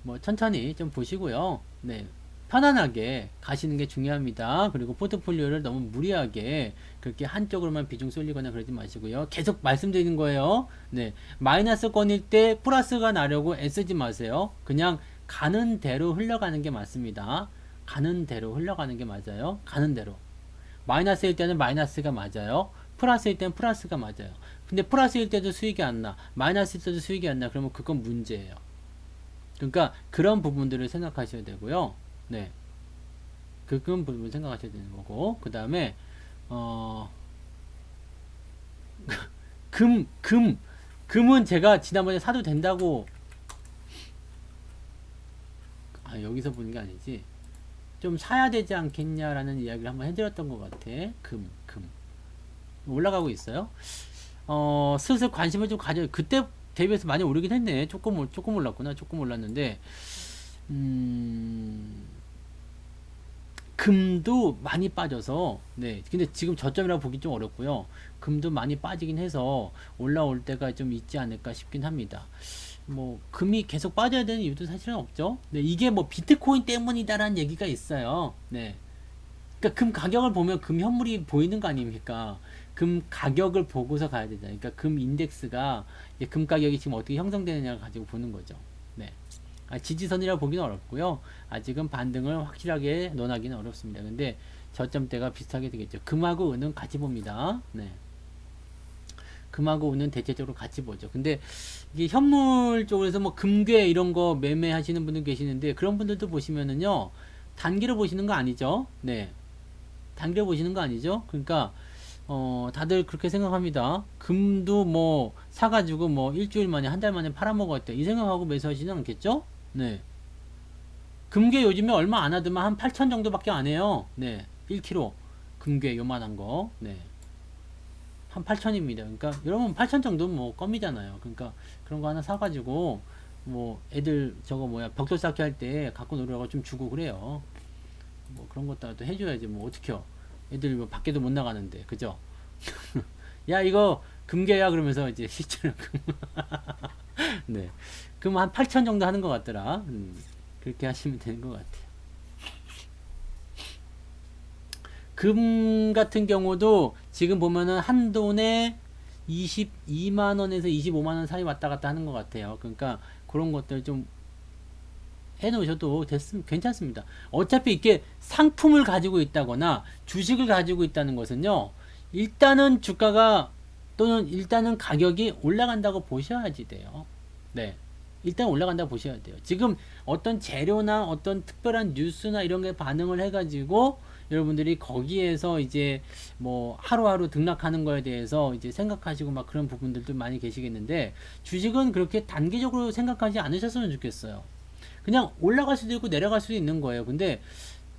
뭐 천천히 좀 보시고요. 네. 편안하게 가시는 게 중요합니다. 그리고 포트폴리오를 너무 무리하게 그렇게 한쪽으로만 비중 쏠리거나 그러지 마시고요. 계속 말씀드리는 거예요. 네. 마이너스권일 때 플러스가 나려고 애쓰지 마세요. 그냥 가는 대로 흘러가는 게 맞습니다. 가는 대로 흘러가는 게 맞아요. 가는 대로. 마이너스일 때는 마이너스가 맞아요. 플러스일 때는 플러스가 맞아요. 근데 플러스일 때도 수익이 안 나. 마이너스일 때도 수익이 안 나. 그러면 그건 문제예요. 그러니까 그런 부분들을 생각하셔야 되고요. 네. 그런 부분 생각하셔야 되는 거고. 그 다음에, 금은 제가 지난번에 사도 된다고, 여기서 보는 게 아니지. 좀 사야 되지 않겠냐라는 이야기를 한번 해드렸던 것 같아. 금. 올라가고 있어요. 슬슬 관심을 좀 가져요. 그때 대비해서 많이 오르긴 했네. 조금 올랐구나. 조금 올랐는데, 금도 많이 빠져서, 네. 근데 지금 저점이라고 보기 좀 어렵고요. 금도 많이 빠지긴 해서 올라올 때가 좀 있지 않을까 싶긴 합니다. 뭐 금이 계속 빠져야 되는 이유도 사실은 없죠. 네, 이게 뭐 비트코인 때문이다라는 얘기가 있어요. 네, 그러니까 금 가격을 보면 금 현물이 보이는 거 아닙니까? 금 가격을 보고서 가야 되잖아요. 그러니까 금 인덱스가 금 가격이 지금 어떻게 형성되느냐를 가지고 보는 거죠. 네, 지지선이라 보기는 어렵고요. 아직은 반등을 확실하게 논하기는 어렵습니다. 근데 저점대가 비슷하게 되겠죠. 금하고 은은 같이 봅니다. 네. 금하고 은은 대체적으로 같이 보죠. 근데 이게 현물 쪽에서 뭐 금괴 이런 거 매매하시는 분들 계시는데 그런 분들도 보시면은요, 단기로 보시는 거 아니죠? 네. 단기로 보시는 거 아니죠? 그러니까 다들 그렇게 생각합니다. 금도 뭐 사가지고 뭐 일주일 만에 한 달 만에 팔아먹었다 이 생각하고 매수하시는 않겠죠? 네. 금괴 요즘에 얼마 안 하더만 한 8천 정도밖에 안 해요. 네. 1kg 금괴 요만한 거. 네. 한 8천입니다. 그러니까 여러분 8천 정도는 뭐 껌이잖아요. 그러니까 그런 거 하나 사가지고 뭐 애들 저거 뭐야 벽돌 쌓기 할 때 갖고 놀으라고 좀 주고 그래요. 뭐 그런 것도 해줘야지. 뭐 어떡해요. 애들 뭐 밖에도 못 나가는데 그죠? 야 이거 금괴야 그러면서 이제 실제로 네. 그럼 한 8천 정도 하는 것 같더라. 그렇게 하시면 되는 것 같아요. 금 같은 경우도 지금 보면은 한 돈에 22만원에서 25만원 사이 왔다 갔다 하는 것 같아요. 그러니까 그런 것들 좀 해놓으셔도 괜찮습니다. 어차피 이렇게 상품을 가지고 있다거나 주식을 가지고 있다는 것은요, 일단은 주가가 또는 일단은 가격이 올라간다고 보셔야지 돼요. 네. 일단 올라간다고 보셔야 돼요. 지금 어떤 재료나 어떤 특별한 뉴스나 이런 게 반응을 해가지고 여러분들이 거기에서 이제 뭐 하루하루 등락하는 거에 대해서 이제 생각하시고 막 그런 부분들도 많이 계시겠는데, 주식은 그렇게 단기적으로 생각하지 않으셨으면 좋겠어요. 그냥 올라갈 수도 있고 내려갈 수도 있는 거예요. 근데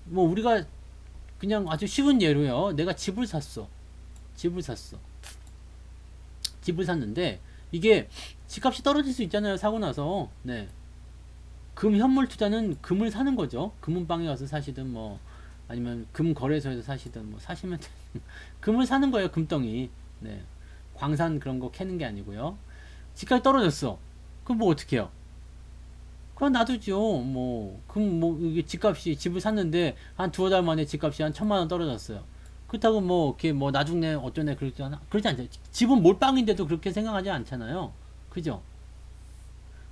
뭐 우리가 그냥 아주 쉬운 예로요. 내가 집을 샀어. 집을 샀는데 이게 집값이 떨어질 수 있잖아요. 사고 나서. 네. 금 현물 투자는 금을 사는 거죠. 금은방에 가서 사시든 뭐 아니면 금 거래소에서 사시든 뭐 사시면 금을 사는 거예요. 금덩이. 네. 광산 그런 거 캐는 게 아니고요. 집값이 떨어졌어. 그럼 뭐 어떻게 해요? 그건 놔두죠. 뭐, 그럼 뭐, 이게 집값이, 집을 샀는데, 한 두어 달 만에 집값이 한 1,000만 원 떨어졌어요. 그렇다고 뭐, 이렇게 뭐, 나중에 어쩌네, 그러지 않아? 그러지 않죠. 집은 몰빵인데도 그렇게 생각하지 않잖아요. 그죠?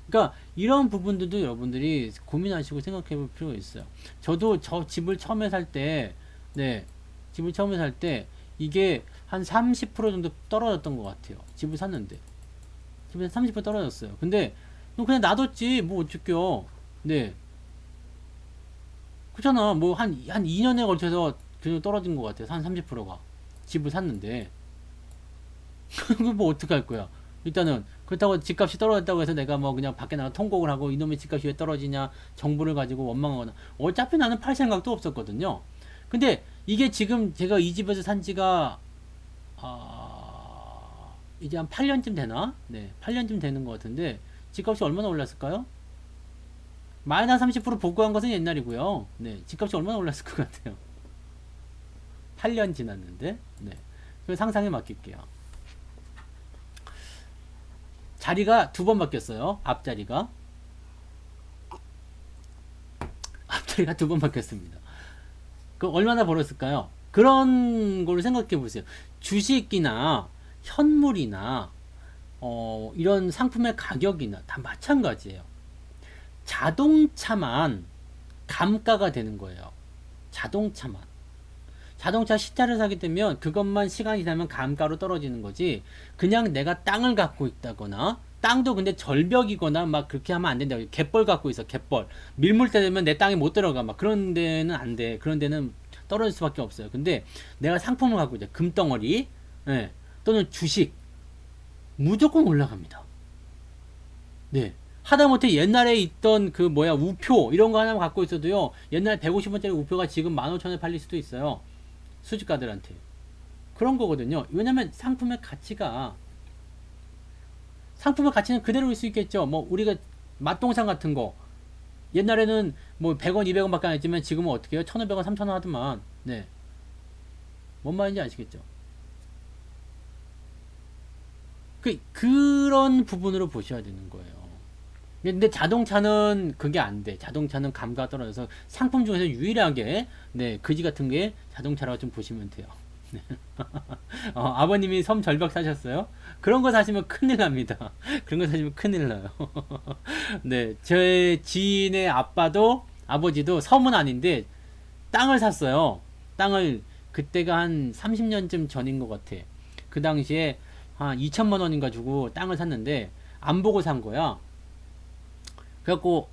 그러니까, 이런 부분들도 여러분들이 고민하시고 생각해 볼 필요가 있어요. 저도 저 집을 처음에 살 때, 네, 집을 처음에 살 때, 이게 한 30% 정도 떨어졌던 것 같아요. 집을 샀는데. 집에서 30% 떨어졌어요. 근데, 그냥 놔뒀지, 뭐, 어쩔게요. 네. 그렇잖아. 뭐, 한 2년에 걸쳐서 그 떨어진 것 같아요. 한 30%가. 집을 샀는데. 그거 뭐, 어떡할 거야. 일단은, 그렇다고 집값이 떨어졌다고 해서 내가 뭐, 그냥 밖에 나가 통곡을 하고 이놈의 집값이 왜 떨어지냐, 정보를 가지고 원망하거나. 어차피 나는 팔 생각도 없었거든요. 근데, 이게 지금 제가 이 집에서 산 지가, 이제 한 8년쯤 되나? 네, 8년쯤 되는 것 같은데, 집값이 얼마나 올랐을까요? 마이너스 30% 복구한 것은 옛날이고요. 네, 집값이 얼마나 올랐을 것 같아요. 8년 지났는데, 네. 그 상상에 맡길게요. 자리가 두 번 바뀌었어요. 앞자리가. 앞자리가 두 번 바뀌었습니다. 그 얼마나 벌었을까요? 그런 걸 생각해 보세요. 주식이나 현물이나 이런 상품의 가격이나 다 마찬가지예요. 자동차만 감가가 되는 거예요. 자동차만. 자동차 시차를 사게 되면 그것만 시간이 지나면 감가로 떨어지는 거지. 그냥 내가 땅을 갖고 있다거나 땅도 근데 절벽이거나 막 그렇게 하면 안 된다. 갯벌 갖고 있어. 갯벌. 밀물때 되면 내 땅에 못 들어가. 막 그런 데는 안 돼. 그런 데는 떨어질 수밖에 없어요. 근데 내가 상품을 갖고 있다. 금덩어리, 예, 또는 주식 무조건 올라갑니다. 네. 하다못해 옛날에 있던 그 뭐야 우표 이런 거 하나 갖고 있어도요. 옛날 150원짜리 우표가 지금 15,000원에 팔릴 수도 있어요. 수집가들한테. 그런 거거든요. 왜냐면 상품의 가치는 그대로일 수 있겠죠. 뭐 우리가 맛동산 같은 거 옛날에는 뭐 100원, 200원 밖에 안 했지만 지금은 어떻게 해요? 1,500원, 3,000원 하더만. 네. 뭔 말인지 아시겠죠? 그런 부분으로 보셔야 되는 거예요. 근데 자동차는 그게 안 돼. 자동차는 감가가 떨어져서 상품 중에서 유일하게 네, 그지 같은 게 자동차라고 좀 보시면 돼요. 아버님이 섬 절벽 사셨어요? 그런 거 사시면 큰일 납니다. 그런 거 사시면 큰일 나요. 네, 제 지인의 아버지도 섬은 아닌데 땅을 샀어요. 땅을 그때가 한 30년쯤 전인 것 같아. 그 당시에 한 2천만 원인가 주고 땅을 샀는데 안 보고 산 거야. 그래갖고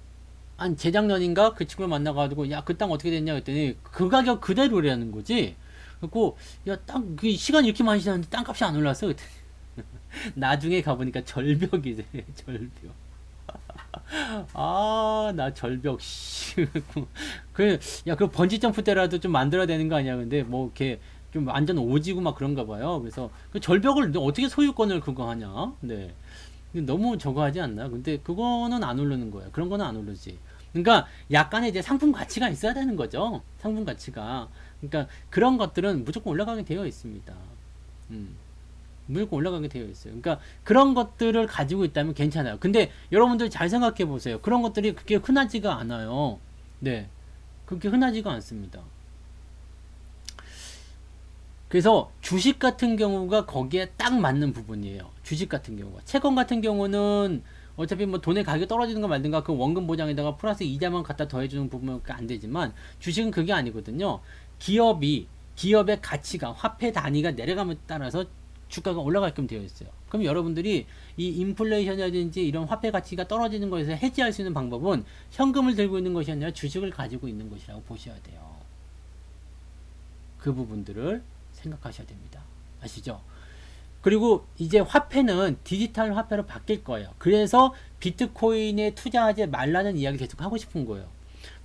한 재작년인가 그 친구를 만나가지고 야 그 땅 어떻게 됐냐 그랬더니 그 가격 그대로라는 거지. 그래갖고 야 땅 그 시간 이렇게 많이 지났는데 땅값이 안 올랐어 그랬더니 나중에 가보니까 절벽이래. 절벽. 나 절벽 씨. 그 번지 점프 때라도 좀 만들어야 되는 거 아니야. 근데 뭐 이렇게 좀 완전 오지고 막 그런가 봐요. 그래서 그 절벽을 어떻게 소유권을 그거 하냐. 네. 너무 저거 하지 않나? 근데 그거는 안 오르는 거예요. 그런 거는 안 오르지. 그러니까 약간의 이제 상품 가치가 있어야 되는 거죠. 상품 가치가. 그러니까 그런 것들은 무조건 올라가게 되어 있습니다. 무조건 올라가게 되어 있어요. 그러니까 그런 것들을 가지고 있다면 괜찮아요. 근데 여러분들 잘 생각해 보세요. 그런 것들이 그렇게 흔하지가 않아요. 네. 그렇게 흔하지가 않습니다. 그래서 주식 같은 경우가 거기에 딱 맞는 부분이에요. 주식 같은 경우가. 채권 같은 경우는 어차피 뭐 돈의 가격이 떨어지는 거 말든가 그 원금 보장에다가 플러스 이자만 갖다 더해주는 부분은 안 되지만 주식은 그게 아니거든요. 기업의 가치가 화폐 단위가 내려감에 따라서 주가가 올라가게끔 되어 있어요. 그럼 여러분들이 이 인플레이션이라든지 이런 화폐 가치가 떨어지는 것에서 해지할 수 있는 방법은 현금을 들고 있는 것이 아니라 주식을 가지고 있는 것이라고 보셔야 돼요. 그 부분들을 생각하셔야 됩니다. 아시죠? 그리고 이제 화폐는 디지털 화폐로 바뀔 거예요. 그래서 비트코인에 투자하지 말라는 이야기 계속 하고 싶은 거예요.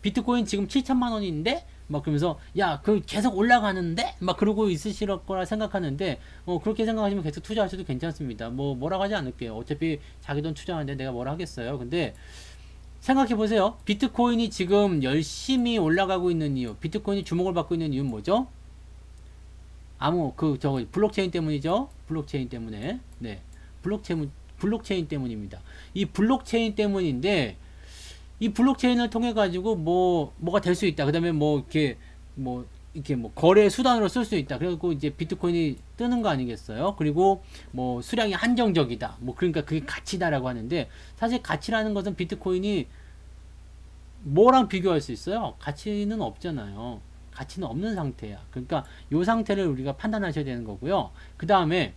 비트코인 지금 7천만 원인데 막 그러면서 야, 그 계속 올라가는데 막 그러고 있으실 거라 생각하는데 그렇게 생각하시면 계속 투자하셔도 괜찮습니다. 뭐라고 하지 않을게요. 어차피 자기 돈 투자하는데 내가 뭐라 하겠어요. 근데 생각해 보세요. 비트코인이 지금 열심히 올라가고 있는 이유, 비트코인이 주목을 받고 있는 이유는 뭐죠? 블록체인 때문이죠. 블록체인 때문에. 네. 블록체인 때문입니다. 이 블록체인 때문인데 이 블록체인을 통해 가지고 뭐가 될 수 있다. 그다음에 이렇게 뭐 거래 수단으로 쓸 수 있다. 그리고 이제 비트코인이 뜨는 거 아니겠어요? 그리고 뭐 수량이 한정적이다. 뭐 그러니까 그게 가치다라고 하는데 사실 가치라는 것은 비트코인이 뭐랑 비교할 수 있어요? 가치는 없잖아요. 가치는 없는 상태야. 그러니까 이 상태를 우리가 판단하셔야 되는 거고요. 그 다음에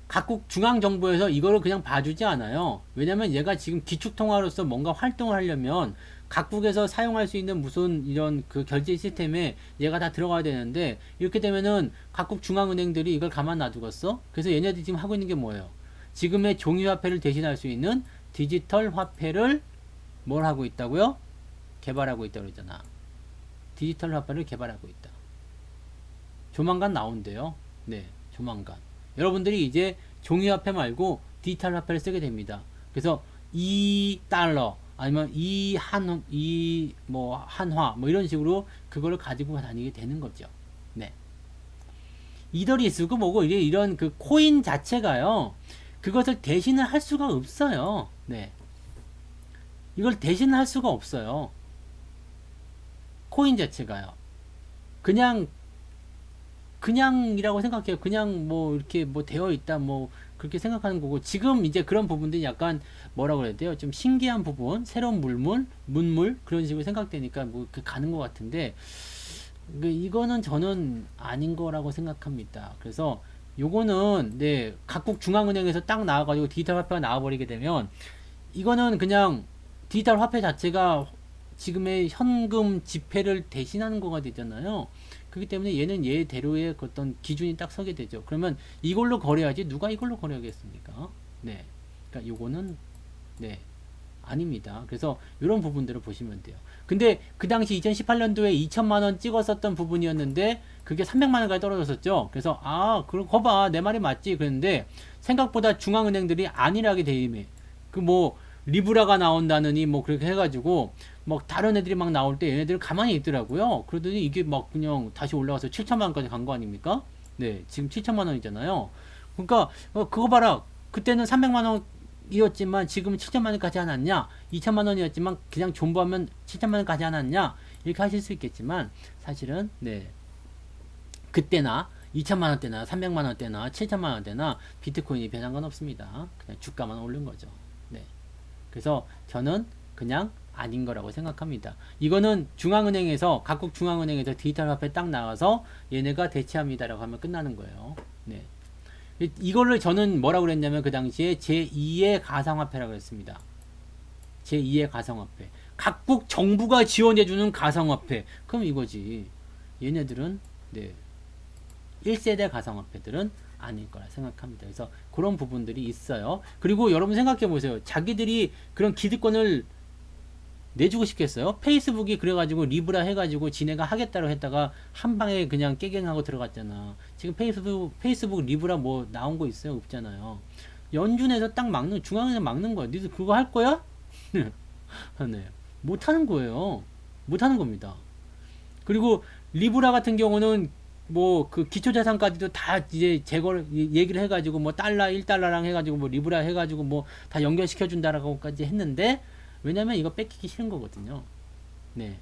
각국 중앙정부에서 이거를 그냥 봐주지 않아요. 왜냐면 얘가 지금 기축통화로서 뭔가 활동을 하려면 각국에서 사용할 수 있는 무슨 이런 그 결제 시스템에 얘가 다 들어가야 되는데 이렇게 되면은 각국 중앙은행들이 이걸 가만 놔두겠어? 그래서 얘네들이 지금 하고 있는 게 뭐예요? 지금의 종이화폐를 대신할 수 있는 디지털 화폐를 뭘 하고 있다고요? 개발하고 있다고 그러잖아. 디지털 화폐를 개발하고 있다. 조만간 나온대요. 네, 조만간. 여러분들이 이제 종이화폐 말고 디지털 화폐를 쓰게 됩니다. 그래서 2달러 아니면 한화 뭐 이런 식으로 그거를 가지고 다니게 되는 거죠. 네. 이더리 쓰고 뭐고 이런 그 코인 자체가요. 그것을 대신을 할 수가 없어요. 네. 이걸 대신을 할 수가 없어요. 코인 자체가요. 그냥이라고 생각해요. 그냥 뭐 이렇게 뭐 되어 있다 뭐 그렇게 생각하는 거고 지금 이제 그런 부분들이 약간 뭐라고 그래야 돼요? 좀 신기한 부분, 새로운 문물 그런 식으로 생각되니까 뭐 가는 것 같은데 이거는 저는 아닌 거라고 생각합니다. 그래서 요거는 네 각국 중앙은행에서 딱 나와가지고 디지털 화폐가 나와버리게 되면 이거는 그냥 디지털 화폐 자체가 지금의 현금 지폐를 대신하는 거가 되잖아요. 그렇기 때문에 얘는 얘대로의 어떤 기준이 딱 서게 되죠. 그러면 이걸로 거래하지 누가 이걸로 거래하겠습니까? 네. 그러니까 요거는 네. 아닙니다. 그래서 이런 부분들을 보시면 돼요. 근데 그 당시 2018년도에 2천만 원 찍었었던 부분이었는데 그게 300만 원까지 떨어졌었죠. 그래서 그럼 거봐 내 말이 맞지 그랬는데 생각보다 중앙은행들이 안일하게 대임해. 그 뭐 리브라가 나온다느니 뭐 그렇게 해가지고 뭐 다른 애들이 막 나올 때 얘네들은 가만히 있더라고요. 그러더니 이게 막 그냥 다시 올라가서 7천만 원까지 간 거 아닙니까? 네, 지금 7천만 원이잖아요. 그러니까 그거 봐라. 그때는 300만 원이었지만 지금은 7천만 원까지 가지 않았냐? 2천만 원이었지만 그냥 존버하면 7천만 원까지 가지 않았냐? 이렇게 하실 수 있겠지만 사실은 네 그때나 2천만 원대나 300만 원대나 7천만 원대나 비트코인이 변한 건 없습니다. 그냥 주가만 오른 거죠. 네. 그래서 저는 그냥 아닌 거라고 생각합니다. 이거는 중앙은행에서 각국 중앙은행에서 디지털 화폐 딱 나와서 얘네가 대체합니다라고 하면 끝나는 거예요. 네. 이거를 저는 뭐라고 그랬냐면 그 당시에 제2의 가상화폐라고 했습니다. 제2의 가상화폐. 각국 정부가 지원해주는 가상화폐. 그럼 이거지. 얘네들은 네. 1세대 가상화폐들은 아닐 거라 생각합니다. 그래서 그런 부분들이 있어요. 그리고 여러분 생각해 보세요. 자기들이 그런 기득권을 내주고 싶겠어요? 페이스북이 그래가지고 리브라 해가지고 지네가 하겠다고 했다가 한 방에 그냥 깨갱하고 들어갔잖아. 지금 페이스북 리브라 뭐 나온 거 있어요? 없잖아요. 연준에서 딱 중앙에서 막는 거야. 니들 그거 할 거야? 네. 못 하는 거예요. 못 하는 겁니다. 그리고 리브라 같은 경우는 뭐 그 기초자산까지도 다 이제 제거를 얘기를 해가지고 뭐 달러 1달러랑 해가지고 뭐 리브라 해가지고 뭐 다 연결시켜 준다라고까지 했는데 왜냐면 이거 뺏기기 싫은 거거든요. 네.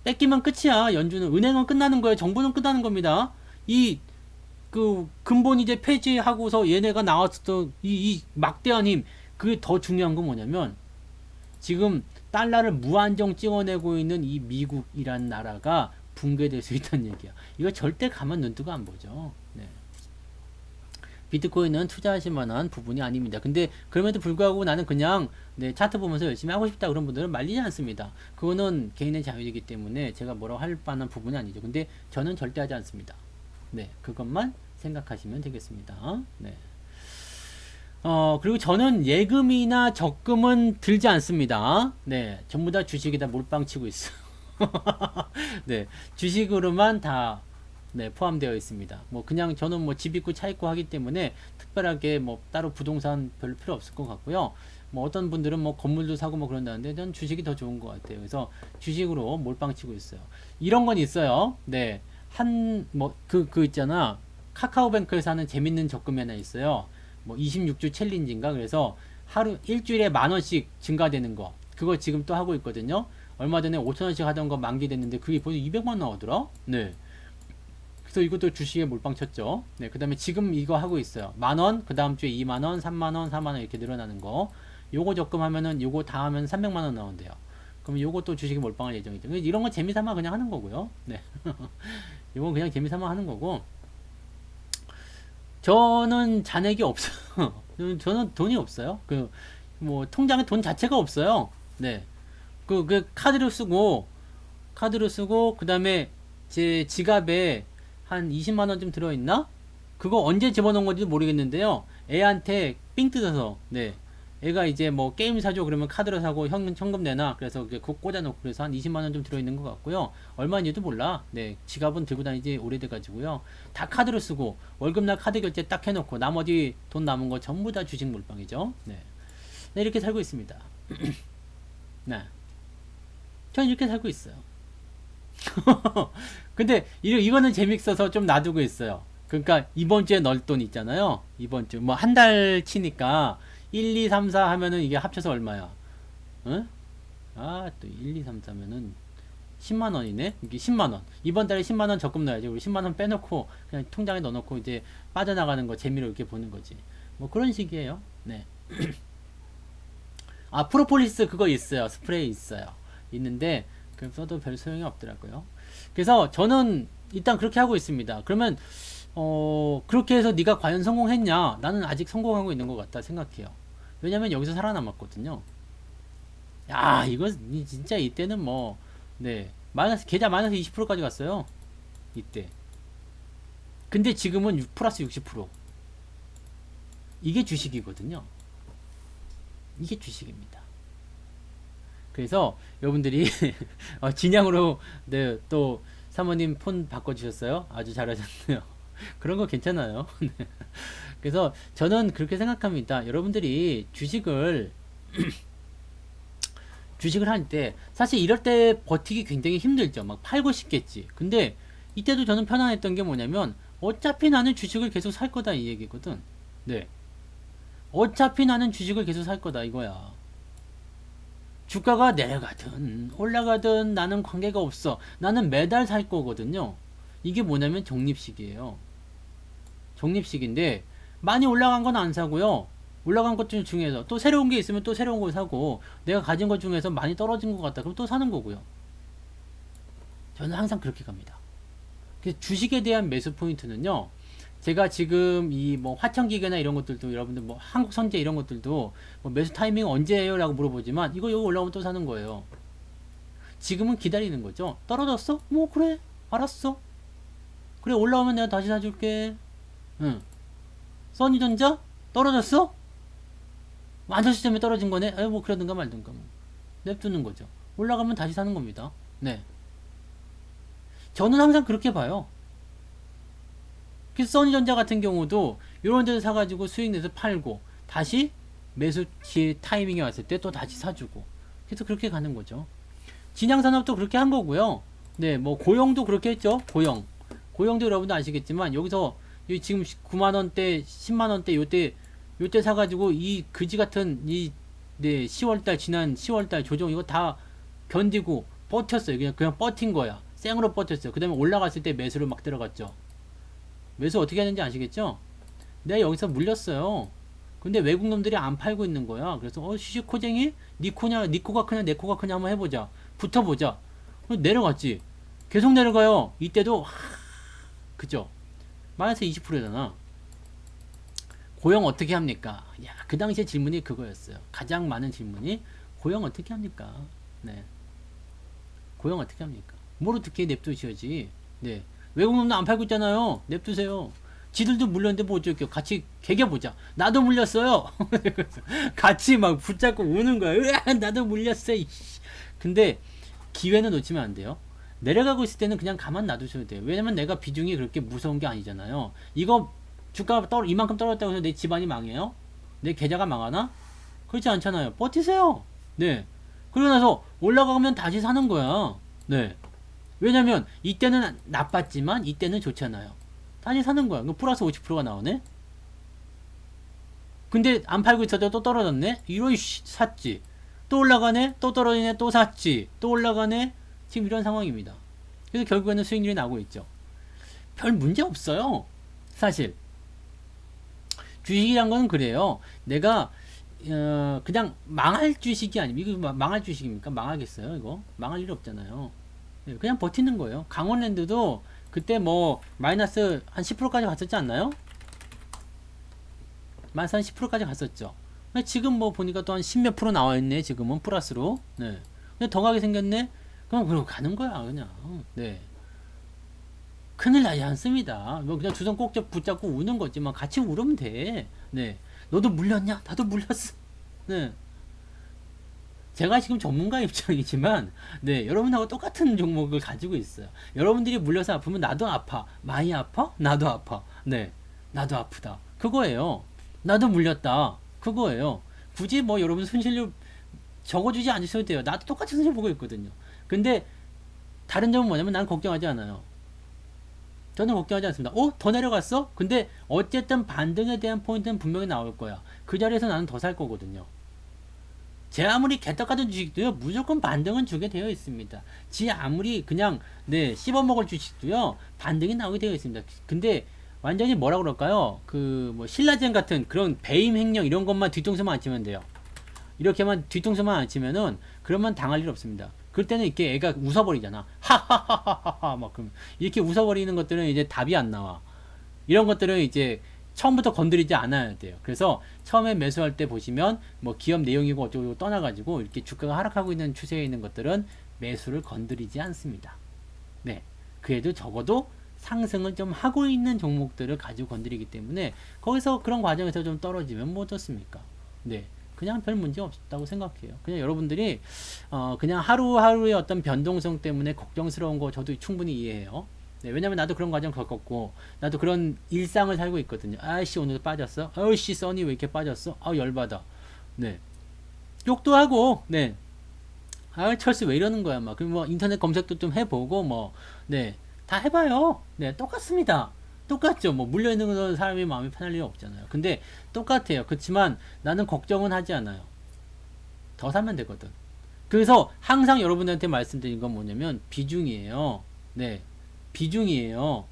뺏기면 끝이야. 연준은 은행은 끝나는 거예요. 정부는 끝나는 겁니다. 이 그 근본 이제 폐지하고서 얘네가 나왔었던 이 막대한 힘 그게 더 중요한 건 뭐냐면 지금 달러를 무한정 찍어내고 있는 이 미국이란 나라가 붕괴될 수 있다는 얘기야. 이거 절대 가만 눈 뜨고 안 보죠. 네. 비트코인은 투자하실 만한 부분이 아닙니다. 근데 그럼에도 불구하고 나는 그냥 네, 차트 보면서 열심히 하고 싶다 그런 분들은 말리지 않습니다. 그거는 개인의 자유이기 때문에 제가 뭐라고 할 만한 부분이 아니죠. 근데 저는 절대 하지 않습니다. 네, 그것만 생각하시면 되겠습니다. 네. 그리고 저는 예금이나 적금은 들지 않습니다. 네, 전부 다 주식에다 몰빵 치고 있어요. 네, 주식으로만 다 네, 포함되어 있습니다. 뭐 그냥 저는 뭐 집 있고 차 있고 하기 때문에 특별하게 뭐 따로 부동산 별로 필요 없을 것 같고요. 뭐 어떤 분들은 뭐 건물도 사고 뭐 그런다는데 전 주식이 더 좋은 것 같아요. 그래서 주식으로 몰빵 치고 있어요. 이런 건 있어요. 네, 뭐 그 있잖아. 카카오뱅크에서 하는 재밌는 적금이 하나 있어요. 뭐 26주 챌린지인가 그래서 하루 일주일에 10,000원씩 증가되는 거 그거 지금 또 하고 있거든요. 얼마 전에 5,000원씩 하던 거 만기됐는데 그게 벌써 200만 나오더라. 네. 그래서 이것도 주식에 몰빵 쳤죠. 네. 그 다음에 지금 이거 하고 있어요. 10,000원, 그 다음 주에 20,000원, 30,000원, 40,000원 이렇게 늘어나는 거. 요거 적금하면은 요거 다 하면 300만원 나온대요. 그럼 요것도 주식에 몰빵할 예정이죠. 이런 거 재미삼아 그냥 하는 거고요. 네. 이건 그냥 재미삼아 하는 거고. 저는 잔액이 없어요. 저는 돈이 없어요. 뭐, 통장에 돈 자체가 없어요. 네. 카드로 쓰고, 그 다음에 제 지갑에 한 20만원 좀 들어있나? 그거 언제 집어넣은 건지 모르겠는데요. 애한테 삥 뜯어서, 네. 애가 이제 뭐 게임 사줘 그러면 카드로 사고 현금 내놔 그래서 그거 꽂아놓고 그래서 한 20만원 좀 들어있는 것 같고요. 얼마인지도 몰라. 네, 지갑은 들고 다니지 오래돼 가지고요. 다 카드로 쓰고 월급날 카드 결제 딱 해놓고 나머지 돈 남은 거 전부 다 주식 몰빵이죠. 네, 네 이렇게 살고 있습니다. 네, 전 이렇게 살고 있어요. 근데 이거는 재밌어서 좀 놔두고 있어요. 그러니까 이번 주에 넣을 돈 있잖아요. 이번 주 뭐 한 달 치니까 1, 2, 3, 4 하면은 이게 합쳐서 얼마야? 응? 아, 또 1, 2, 3, 4면은 10만 원이네? 이게 10만 원. 이번 달에 10만 원 적금 넣어야지. 우리 10만 원 빼놓고 그냥 통장에 넣어놓고 이제 빠져나가는 거 재미로 이렇게 보는 거지. 뭐 그런 식이에요. 네. 아, 프로폴리스 그거 있어요. 스프레이 있어요. 있는데 그 써도 별 소용이 없더라고요. 그래서 저는 일단 그렇게 하고 있습니다. 그러면 그렇게 해서 네가 과연 성공했냐? 나는 아직 성공하고 있는 것 같다 생각해요. 왜냐면 여기서 살아남았거든요. 야, 이거 진짜 이때는 뭐, 네, 계좌 마이너스 20%까지 갔어요. 이때. 근데 지금은 플러스 60%. 이게 주식이거든요. 이게 주식입니다. 그래서 여러분들이 진양으로 네, 또 사모님 폰 바꿔주셨어요. 아주 잘하셨네요. 그런 거 괜찮아요. 그래서 저는 그렇게 생각합니다. 여러분들이 주식을 할 때 사실 이럴 때 버티기 굉장히 힘들죠. 막 팔고 싶겠지. 근데 이때도 저는 편안했던 게 뭐냐면 어차피 나는 주식을 계속 살 거다 이 얘기거든. 네. 어차피 나는 주식을 계속 살 거다 이거야. 주가가 내려가든 올라가든 나는 관계가 없어. 나는 매달 살 거거든요. 이게 뭐냐면 적립식이에요. 적립식인데 많이 올라간 건 안 사고요. 올라간 것 중에서 또 새로운 게 있으면 또 새로운 걸 사고 내가 가진 것 중에서 많이 떨어진 것 같다. 그럼 또 사는 거고요. 저는 항상 그렇게 갑니다. 그래서 주식에 대한 매수 포인트는요. 제가 지금 이 뭐 화천기계나 이런 것들도 여러분들 뭐 한국선제 이런 것들도 뭐 매수 타이밍 언제예요? 라고 물어보지만 이거 올라오면 또 사는 거예요. 지금은 기다리는 거죠. 떨어졌어? 뭐 그래 알았어. 그래 올라오면 내가 다시 사줄게. 응. 써니전자 떨어졌어? 완전 시점에 떨어진 거네. 뭐 그러든가 말든가 뭐. 냅두는 거죠. 올라가면 다시 사는 겁니다. 네. 저는 항상 그렇게 봐요. 그래서 써니전자 같은 경우도 이런 데서 사가지고 수익 내서 팔고 다시 매수 타이밍이 왔을 때 또 다시 사주고 그래서 그렇게 가는 거죠. 진양산업도 그렇게 한 거고요. 네, 뭐 고용도 그렇게 했죠. 고용도 여러분도 아시겠지만 여기서 지금 9만원대 10만원대 요때 사가지고 이 그지 같은 네 10월달 지난 10월달 조정 이거 다 견디고 버텼어요. 그냥 버틴 거야. 생으로 버텼어요. 그 다음에 올라갔을 때 매수를 막 들어갔죠. 매수 어떻게 하는지 아시겠죠? 내가 여기서 물렸어요. 근데 외국 놈들이 안 팔고 있는 거야. 그래서 시시코쟁이? 니 코가 크냐 내 코가 크냐 한번 해보자. 붙어보자. 내려갔지. 계속 내려가요. 이때도 그죠? 마이너스 20%잖아. 고용 어떻게 합니까? 야, 그 당시에 질문이 그거였어요. 가장 많은 질문이 고용 어떻게 합니까? 네. 고용 어떻게 합니까? 뭘 어떻게 냅두셔야지. 네. 외국 놈도 안 팔고 있잖아요. 냅두세요. 지들도 물렸는데 뭐 어쩔게요. 같이 개겨보자. 나도 물렸어요. 같이 막 붙잡고 우는 거야. 으아, 나도 물렸어. 근데 기회는 놓치면 안 돼요. 내려가고 있을 때는 그냥 가만 놔두셔도 돼요. 왜냐면 내가 비중이 그렇게 무서운 게 아니잖아요. 이거 주가가 이만큼 떨어졌다고 해서 내 집안이 망해요? 내 계좌가 망하나? 그렇지 않잖아요. 버티세요. 네. 그러고 나서 올라가면 다시 사는 거야. 네. 왜냐면 이때는 나빴지만 이때는 좋잖아요. 다시 사는 거야. 플러스 50%가 나오네. 근데 안 팔고 있어도 또 떨어졌네? 이런 샀지. 또 올라가네? 또 떨어지네? 또 샀지. 또 올라가네? 지금 이런 상황입니다. 그래서 결국에는 수익률이 나고 있죠. 별 문제 없어요. 사실. 주식이란 건 그래요. 내가 그냥 망할 주식이 아니면 이거 망할 주식입니까? 망하겠어요? 이거 망할 일 없잖아요. 네, 그냥 버티는 거예요. 강원랜드도 그때 뭐 마이너스 한 10%까지 갔었지 않나요? 마이너스 한 10%까지 갔었죠. 지금 뭐 보니까 또 한 10몇 프로 나와 있네. 지금은 플러스로. 네. 근데 더 가게 생겼네. 그럼 그러고 가는 거야 그냥. 네. 큰일 나지 않습니다. 뭐 그냥 두 손 꼭 붙잡고 우는 거지만 같이 울으면 돼. 네. 너도 물렸냐? 나도 물렸어. 네. 제가 지금 전문가 입장이지만, 네, 여러분하고 똑같은 종목을 가지고 있어요. 여러분들이 물려서 아프면 나도 아파. 많이 아파? 나도 아파. 네. 나도 아프다. 그거예요. 나도 물렸다. 그거예요. 굳이 뭐 여러분 손실률 적어주지 않으셔도 돼요. 나도 똑같이 손실 보고 있거든요. 근데 다른 점은 뭐냐면 나는 걱정하지 않아요. 저는 걱정하지 않습니다. 더 내려갔어? 근데 어쨌든 반등에 대한 포인트는 분명히 나올 거야. 그 자리에서 나는 더 살 거거든요. 제 아무리 개떡 같은 주식도요, 무조건 반등은 주게 되어 있습니다. 지 아무리 그냥, 네, 씹어먹을 주식도요, 반등이 나오게 되어 있습니다. 근데 완전히 뭐라 그럴까요? 뭐, 신라젠 같은 그런 배임 횡령 이런 것만 뒤통수만 안 치면 돼요. 이렇게만 뒤통수만 안 치면은, 그러면 당할 일 없습니다. 그럴 때는 이렇게 애가 웃어버리잖아. 하하하하하, 막, 그럼. 이렇게 웃어버리는 것들은 이제 답이 안 나와. 이런 것들은 이제 처음부터 건드리지 않아야 돼요. 그래서 처음에 매수할 때 보시면 뭐 기업 내용이고 어쩌고 떠나가지고 이렇게 주가가 하락하고 있는 추세에 있는 것들은 매수를 건드리지 않습니다. 네. 그래도 적어도 상승을 좀 하고 있는 종목들을 가지고 건드리기 때문에 거기서 그런 과정에서 좀 떨어지면 뭐 어떻습니까? 네. 그냥 별 문제 없다고 생각해요. 그냥 여러분들이 그냥 하루하루의 어떤 변동성 때문에 걱정스러운 거 저도 충분히 이해해요. 네, 왜냐면 나도 그런 과정 겪었고 나도 그런 일상을 살고 있거든요. 아이씨 오늘 빠졌어. 아이씨 써니 왜 이렇게 빠졌어? 아 열받아. 네. 욕도 하고 네. 아 철수 왜 이러는 거야 막. 그럼 뭐 인터넷 검색도 좀 해보고 뭐 네. 다 해봐요. 네 똑같습니다. 똑같죠. 뭐 물려있는 사람이 마음이 편할 일 없잖아요. 근데 똑같아요. 그렇지만 나는 걱정은 하지 않아요. 더 사면 되거든. 그래서 항상 여러분들한테 말씀드린 건 뭐냐면 비중이에요. 네. 비중이에요.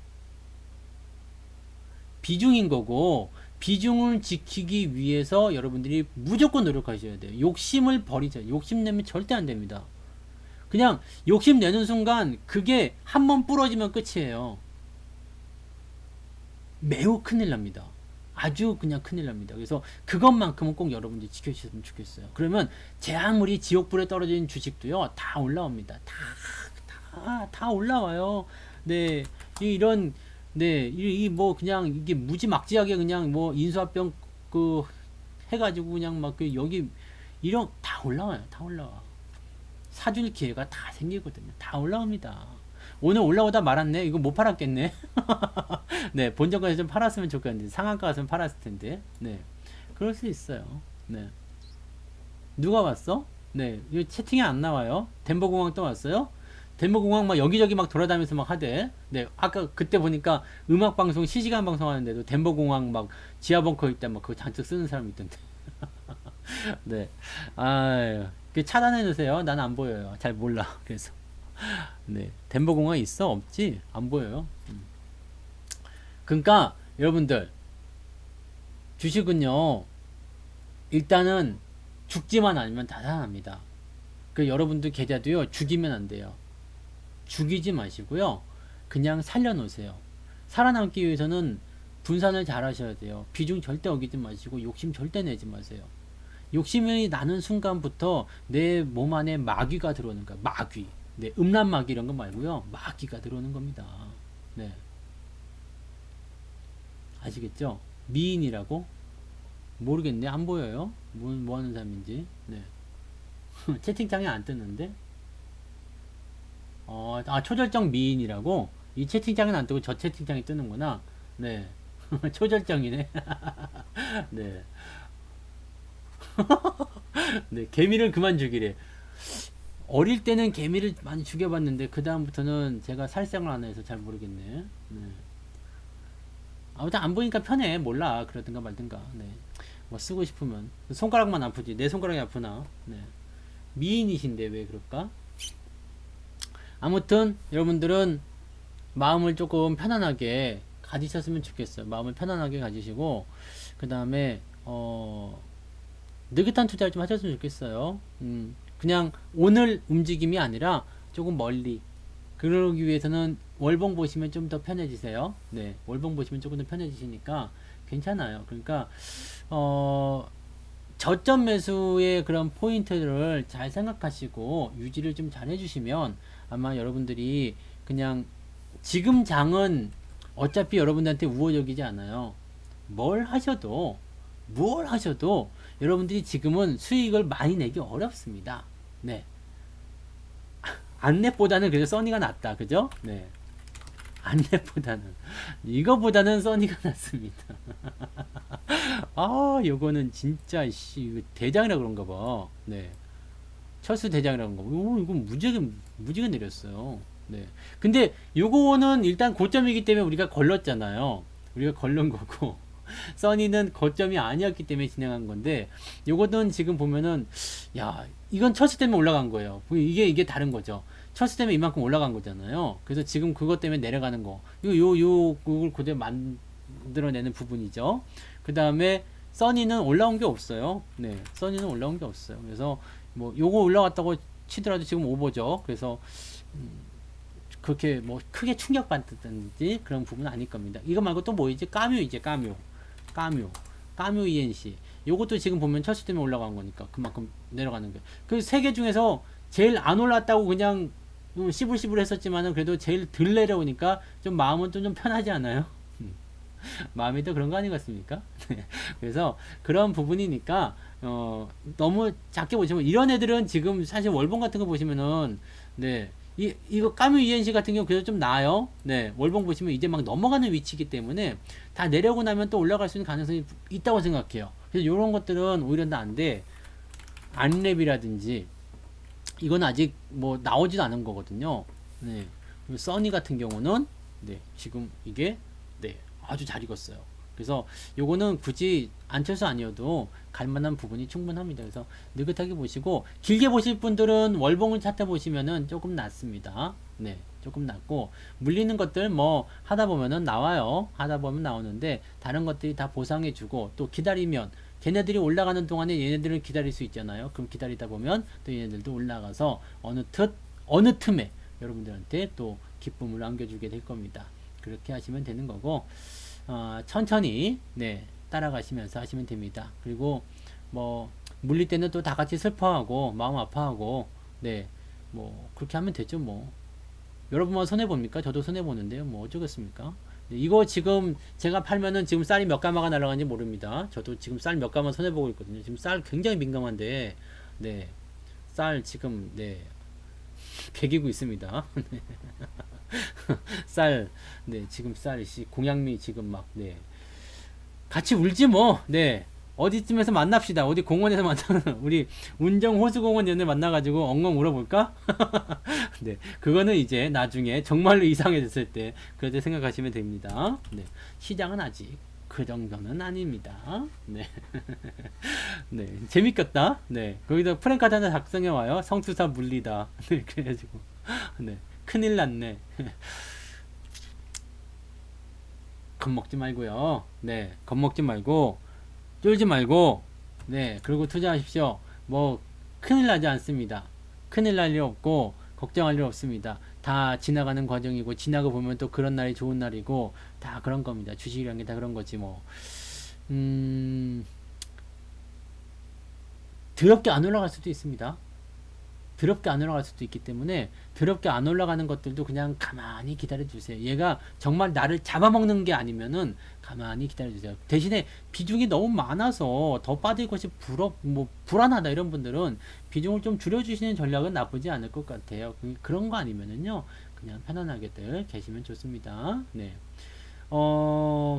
비중인 거고 비중을 지키기 위해서 여러분들이 무조건 노력하셔야 돼요. 욕심을 버리죠. 욕심 내면 절대 안 됩니다. 그냥 욕심 내는 순간 그게 한 번 부러지면 끝이에요. 매우 큰일 납니다. 아주 그냥 큰일 납니다. 그래서 그것만큼은 꼭 여러분들이 지켜주셨으면 좋겠어요. 그러면 제 아무리 지옥불에 떨어진 주식도요 다 올라옵니다. 다 올라와요. 네, 이런 네, 뭐 그냥 이게 무지막지하게 그냥 뭐 인수합병 그 해가지고 그냥 막 그 여기 이런 다 올라와요. 다 올라와. 사줄 기회가 다 생기거든요. 다 올라옵니다. 오늘 올라오다 말았네. 이거 못 팔았겠네. 네, 본전까지 좀 팔았으면 좋겠는데 상한가 가서 팔았을 텐데. 네, 그럴 수 있어요. 네, 누가 왔어? 네, 이 채팅이 안 나와요. 덴버공항 또 왔어요? 덴버공항 막 여기저기 막 돌아다니면서 막 하대. 네, 아까 그때 보니까 음악 방송 실시간 방송 하는데도 덴버공항 막 지하 벙커 있다 막 그거 잔뜩 쓰는 사람 있던데. 네, 아유, 그 차단해 주세요. 난 안 보여요. 잘 몰라. 그래서 네, 덴버공항 있어? 없지? 안 보여요. 그러니까 여러분들 주식은요 일단은 죽지만 않으면 다 살아납니다. 그 여러분들 계좌도요 죽이면 안 돼요. 죽이지 마시고요 그냥 살려놓으세요. 살아남기 위해서는 분산을 잘 하셔야 돼요. 비중 절대 어기지 마시고 욕심 절대 내지 마세요. 욕심이 나는 순간부터 내 몸 안에 마귀가 들어오는 거야. 마귀. 네, 음란 마귀 이런 거 말고요 마귀가 들어오는 겁니다. 네, 아시겠죠? 미인이라고? 모르겠네. 안 보여요. 뭐 하는 사람인지. 네. 채팅창에 안 뜨는데? 초절정 미인이라고? 이 채팅창은 안 뜨고 저 채팅창이 뜨는구나. 네. 초절정이네. 네. 네. 개미를 그만 죽이래. 어릴 때는 개미를 많이 죽여봤는데, 그다음부터는 제가 살생을 안 해서 잘 모르겠네. 네. 아무튼 안 보니까 편해. 몰라. 그러든가 말든가. 네. 뭐 쓰고 싶으면. 손가락만 아프지. 내 손가락이 아프나? 네. 미인이신데 왜 그럴까? 아무튼 여러분들은 마음을 조금 편안하게 가지셨으면 좋겠어요. 마음을 편안하게 가지시고 그 다음에 느긋한 투자를 좀 하셨으면 좋겠어요. 그냥 오늘 움직임이 아니라 조금 멀리. 그러기 위해서는 월봉 보시면 좀 더 편해지세요. 네, 월봉 보시면 조금 더 편해지시니까 괜찮아요. 그러니까 저점 매수의 그런 포인트를 잘 생각하시고 유지를 좀 잘 해주시면 아마 여러분들이 그냥 지금 장은 어차피 여러분들한테 우호적이지 않아요. 뭘 하셔도 여러분들이 지금은 수익을 많이 내기 어렵습니다. 네. 안랩보다는 그래도 써니가 낫다. 그죠? 네. 안랩보다는 이거보다는 써니가 낫습니다. 아, 요거는 진짜 이거 대장이라 그런가 봐. 네. 철수 대장이라 그런가 봐. 이건 무지개 내렸어요. 네. 근데 요거는 일단 고점이기 때문에 우리가 걸렀잖아요. 우리가 걸른 거고. 써니는 고점이 아니었기 때문에 진행한 건데 요거는 지금 보면은 야, 이건 철수 때문에 올라간 거예요. 이게 다른 거죠. 철수 때문에 이만큼 올라간 거잖아요. 그래서 지금 그것 때문에 내려가는 거. 그걸 그대로 만들어내는 부분이죠. 그 다음에 써니는 올라온 게 없어요. 네. 써니는 올라온 게 없어요. 그래서 뭐 요거 올라갔다고 치더라도 지금 오버죠. 그래서 그렇게 뭐 크게 충격받든지 그런 부분은 아닐 겁니다. 이거 말고 또 뭐 있지? 까뮤 ENC. 요것도 지금 보면 철수 때문에 올라간 거니까 그만큼 내려가는 거예요. 그 세 개 중에서 제일 안 올랐다고 그냥 씨불씨불 했었지만은 그래도 제일 덜 내려오니까 좀 마음은 좀 편하지 않아요? 마음이 또 그런 거 아니겠습니까? 그래서 그런 부분이니까 너무 작게 보시면 이런 애들은 지금 사실 월봉 같은 거 보시면은 네. 이거 까뮤 ENC 같은 경우 그래도 좀 나아요. 네, 월봉 보시면 이제 막 넘어가는 위치이기 때문에 다 내려오고 나면 또 올라갈 수 있는 가능성이 있다고 생각해요. 그래서 이런 것들은 오히려 다 안 돼. 안랩이라든지 이건 아직 뭐 나오지도 않은 거거든요. 네, 그리고 써니 같은 경우는 네, 지금 이게 네, 아주 잘 익었어요. 그래서 요거는 굳이 안철수 아니어도 갈만한 부분이 충분합니다. 그래서 느긋하게 보시고 길게 보실 분들은 월봉을 차트 보시면은 조금 낫습니다. 네, 조금 낫고 물리는 것들 뭐 하다 보면은 나와요. 하다 보면 나오는데 다른 것들이 다 보상해주고 또 기다리면 걔네들이 올라가는 동안에 얘네들은 기다릴 수 있잖아요. 그럼 기다리다 보면 또 얘네들도 올라가서 어느 틈에 여러분들한테 또 기쁨을 안겨주게 될 겁니다. 그렇게 하시면 되는 거고. 천천히 네 따라가시면서 하시면 됩니다. 그리고 뭐 물릴 때는 또 다 같이 슬퍼하고 마음 아파하고 네 뭐 그렇게 하면 되죠. 뭐 여러분만 손해 봅니까? 저도 손해 보는데요. 뭐 어쩌겠습니까? 네, 이거 지금 제가 팔면은 지금 쌀이 몇 가마가 날아가는지 모릅니다. 저도 지금 쌀 몇 가마 손해 보고 있거든요. 지금 쌀 굉장히 민감한데 네 쌀 지금 네 개기고 있습니다. 쌀, 네, 지금 공양미 지금 막, 네. 같이 울지 뭐, 네. 어디쯤에서 만납시다. 어디 공원에서 우리 운정 호수공원 연애 만나가지고 엉엉 울어볼까? 네. 그거는 이제 나중에 정말로 이상해졌을 때, 그렇게 생각하시면 됩니다. 네. 시장은 아직 그 정도는 아닙니다. 네. 네. 재밌겠다. 네. 거기다 프랭카드 하나 작성해와요. 성투사 물리다. 네. 그래가지고. 네. 큰일 났네. 겁먹지 말고요. 네, 겁먹지 말고 쫄지 말고 네, 그리고 투자하십시오. 뭐 큰일 나지 않습니다. 큰일 날 일 없고 걱정할 일 없습니다. 다 지나가는 과정이고 지나고 보면 또 그런 날이 좋은 날이고 다 그런 겁니다. 주식이라는 게 다 그런 거지 뭐. 더럽게 안 올라갈 수도 있습니다. 더럽게 안 올라갈 수도 있기 때문에 더럽게 안 올라가는 것들도 그냥 가만히 기다려 주세요. 얘가 정말 나를 잡아먹는 게 아니면은 가만히 기다려 주세요. 대신에 비중이 너무 많아서 더 빠질 것이 불안하다 이런 분들은 비중을 좀 줄여주시는 전략은 나쁘지 않을 것 같아요. 그런 거 아니면은요 그냥 편안하게들 계시면 좋습니다. 네.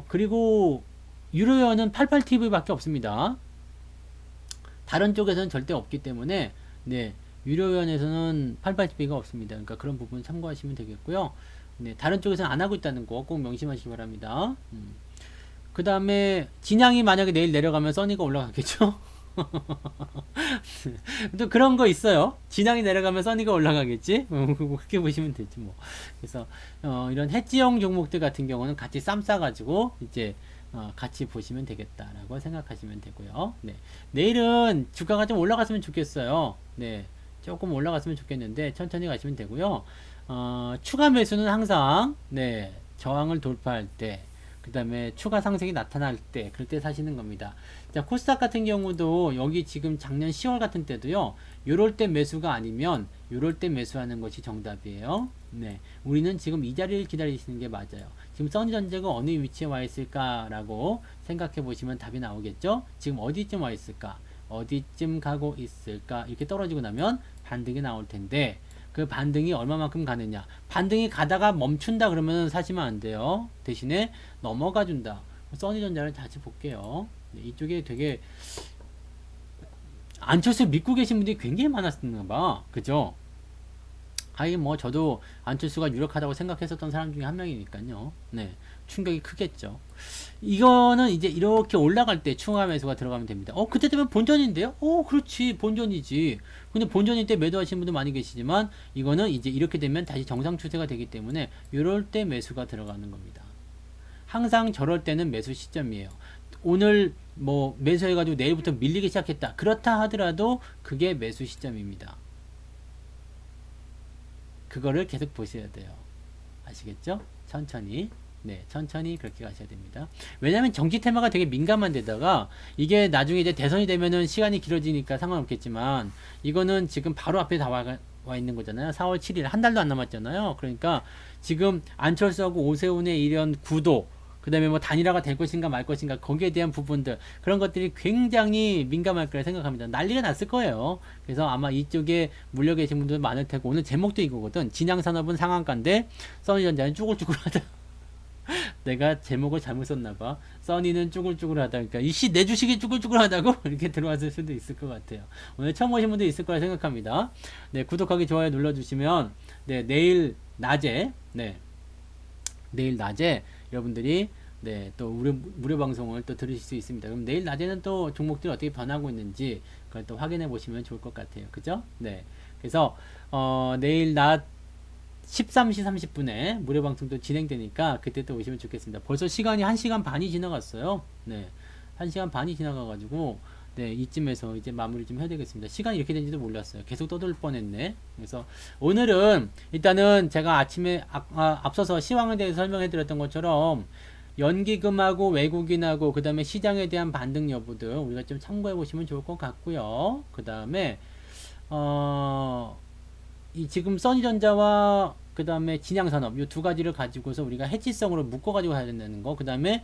그리고 유료연은 88TV 밖에 없습니다. 다른 쪽에서는 절대 없기 때문에 네. 유료연에서는 88TV가 없습니다. 그러니까 그런 부분 참고하시면 되겠고요. 네, 다른 쪽에서는 안 하고 있다는 거 꼭 명심하시기 바랍니다. 그 다음에 진양이 만약에 내일 내려가면 써니가 올라가겠죠? 또 그런 거 있어요. 진양이 내려가면 써니가 올라가겠지? 그렇게 보시면 되지 뭐. 그래서 이런 해지형 종목들 같은 경우는 같이 쌈 싸가지고 이제 같이 보시면 되겠다라고 생각하시면 되고요. 네. 내일은 주가가 좀 올라갔으면 좋겠어요. 네. 조금 올라갔으면 좋겠는데 천천히 가시면 되고요. 추가 매수는 항상 네, 저항을 돌파할 때, 그 다음에 추가 상승이 나타날 때, 그럴 때 사시는 겁니다. 자, 코스닥 같은 경우도 여기 지금 작년 10월 같은 때도요, 요럴 때 매수가 아니면 요럴 때 매수하는 것이 정답이에요. 네, 우리는 지금 이 자리를 기다리시는 게 맞아요. 지금 써니전자가 어느 위치에 와 있을까라고 생각해 보시면 답이 나오겠죠. 지금 어디쯤 와 있을까, 어디쯤 가고 있을까, 이렇게 떨어지고 나면 반등이 나올 텐데, 그 반등이 얼마만큼 가느냐. 반등이 가다가 멈춘다 그러면 사시면 안 돼요. 대신에 넘어가 준다. 써니전자를 다시 볼게요. 네, 이쪽에 되게 안철수 믿고 계신 분들이 굉장히 많았었나 봐. 그죠? 하긴 뭐 저도 안철수가 유력하다고 생각했었던 사람 중에 한 명이니까요. 네, 충격이 크겠죠. 이거는 이제 이렇게 올라갈 때 추가 매수가 들어가면 됩니다. 그때 되면 본전인데요? 그렇지, 본전이지. 근데 본전일 때 매도하시는 분들 많이 계시지만 이거는 이제 이렇게 되면 다시 정상 추세가 되기 때문에 이럴 때 매수가 들어가는 겁니다. 항상 저럴 때는 매수 시점이에요. 오늘 뭐 매수해가지고 내일부터 밀리기 시작했다. 그렇다 하더라도 그게 매수 시점입니다. 그거를 계속 보셔야 돼요. 아시겠죠? 천천히. 네, 천천히 그렇게 가셔야 됩니다. 왜냐면 정치 테마가 되게 민감한 데다가 이게 나중에 이제 대선이 되면은 시간이 길어지니까 상관없겠지만 이거는 지금 바로 앞에 다 와 있는 거잖아요. 4월 7일 한 달도 안 남았잖아요. 그러니까 지금 안철수하고 오세훈의 이런 구도, 그 다음에 뭐 단일화가 될 것인가 말 것인가, 거기에 대한 부분들, 그런 것들이 굉장히 민감할 거라 생각합니다. 난리가 났을 거예요. 그래서 아마 이쪽에 물려 계신 분들 많을 테고, 오늘 제목도 이거거든. 진양산업은 상한가인데 써니전자는 쭈글쭈글하다. 내가 제목을 잘못 썼나봐. 써니는 쭈글쭈글하다. 그러니까 이씨 내 주식이 쭈글쭈글하다고 이렇게 들어왔을 수도 있을 것 같아요. 오늘 처음 오신 분도 있을 거라 생각합니다. 네, 구독하기, 좋아요 눌러주시면 네, 내일 낮에 여러분들이 네, 또 무료 방송을 또 들으실 수 있습니다. 그럼 내일 낮에는 또 종목들이 어떻게 변하고 있는지 그걸 또 확인해 보시면 좋을 것 같아요. 그죠? 네. 그래서 내일 낮 13시 30분에 무료 방송도 진행되니까 그때 또 오시면 좋겠습니다. 벌써 시간이 1시간 반이 지나갔어요. 네. 1시간 반이 지나가가지고 네, 이쯤에서 이제 마무리 좀 해야 되겠습니다. 시간이 이렇게 된지도 몰랐어요. 계속 떠들 뻔했네. 그래서 오늘은 일단은 제가 아침에 앞서서 시황에 대해서 설명해 드렸던 것처럼 연기금하고 외국인하고 그 다음에 시장에 대한 반등 여부들 우리가 좀 참고해 보시면 좋을 것 같고요. 그 다음에 이 지금 써니전자와 그 다음에 진양산업 이 두 가지를 가지고서 우리가 해지성으로 묶어 가지고 해야 된다는 거, 그 다음에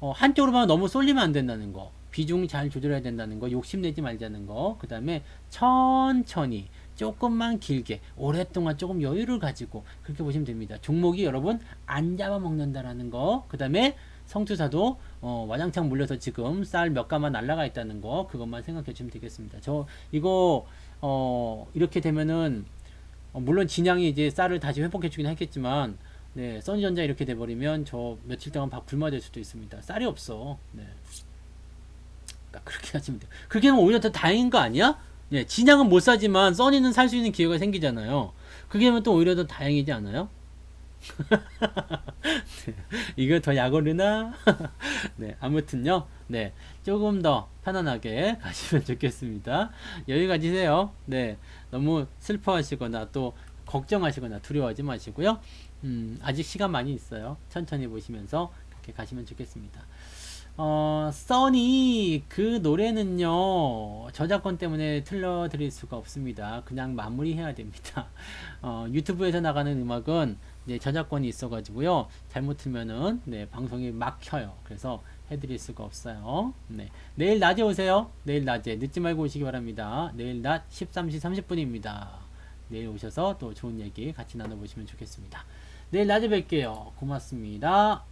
한쪽으로만 너무 쏠리면 안 된다는 거, 비중 잘 조절해야 된다는 거, 욕심내지 말자는 거, 그 다음에 천천히 조금만 길게 오랫동안 조금 여유를 가지고 그렇게 보시면 됩니다. 종목이 여러분 안 잡아먹는다라는 거, 그 다음에 성투사도 와장창 물려서 지금 쌀 몇 가마 날라가 있다는 거, 그것만 생각해 주시면 되겠습니다. 저 이거 이렇게 되면은 물론 진양이 이제 쌀을 다시 회복해 주긴 했겠지만 네, 써니전자 이렇게 돼버리면 저 며칠 동안 굶어야 될 수도 있습니다. 쌀이 없어. 네. 그러니까 그렇게 하시면 돼요. 그렇게 하면 오히려 더 다행인 거 아니야? 네, 진양은 못 사지만 써니는 살 수 있는 기회가 생기잖아요. 그게 하면 또 오히려 더 다행이지 않아요? 이거 더 약오르나? 네, 아무튼요. 네, 조금 더 편안하게 가시면 좋겠습니다. 여유 가지세요. 네, 너무 슬퍼하시거나 또 걱정하시거나 두려워하지 마시고요. 아직 시간 많이 있어요. 천천히 보시면서 그렇게 가시면 좋겠습니다. 써니 그 노래는요 저작권 때문에 틀려드릴 수가 없습니다. 그냥 마무리해야 됩니다. 유튜브에서 나가는 음악은 네, 저작권이 있어가지고요 잘못 틀면은 네, 방송이 막혀요. 그래서 해드릴 수가 없어요. 네, 내일 낮에 오세요. 내일 낮에 늦지 말고 오시기 바랍니다. 내일 낮 13시 30분입니다. 내일 오셔서 또 좋은 얘기 같이 나눠보시면 좋겠습니다. 내일 낮에 뵐게요. 고맙습니다.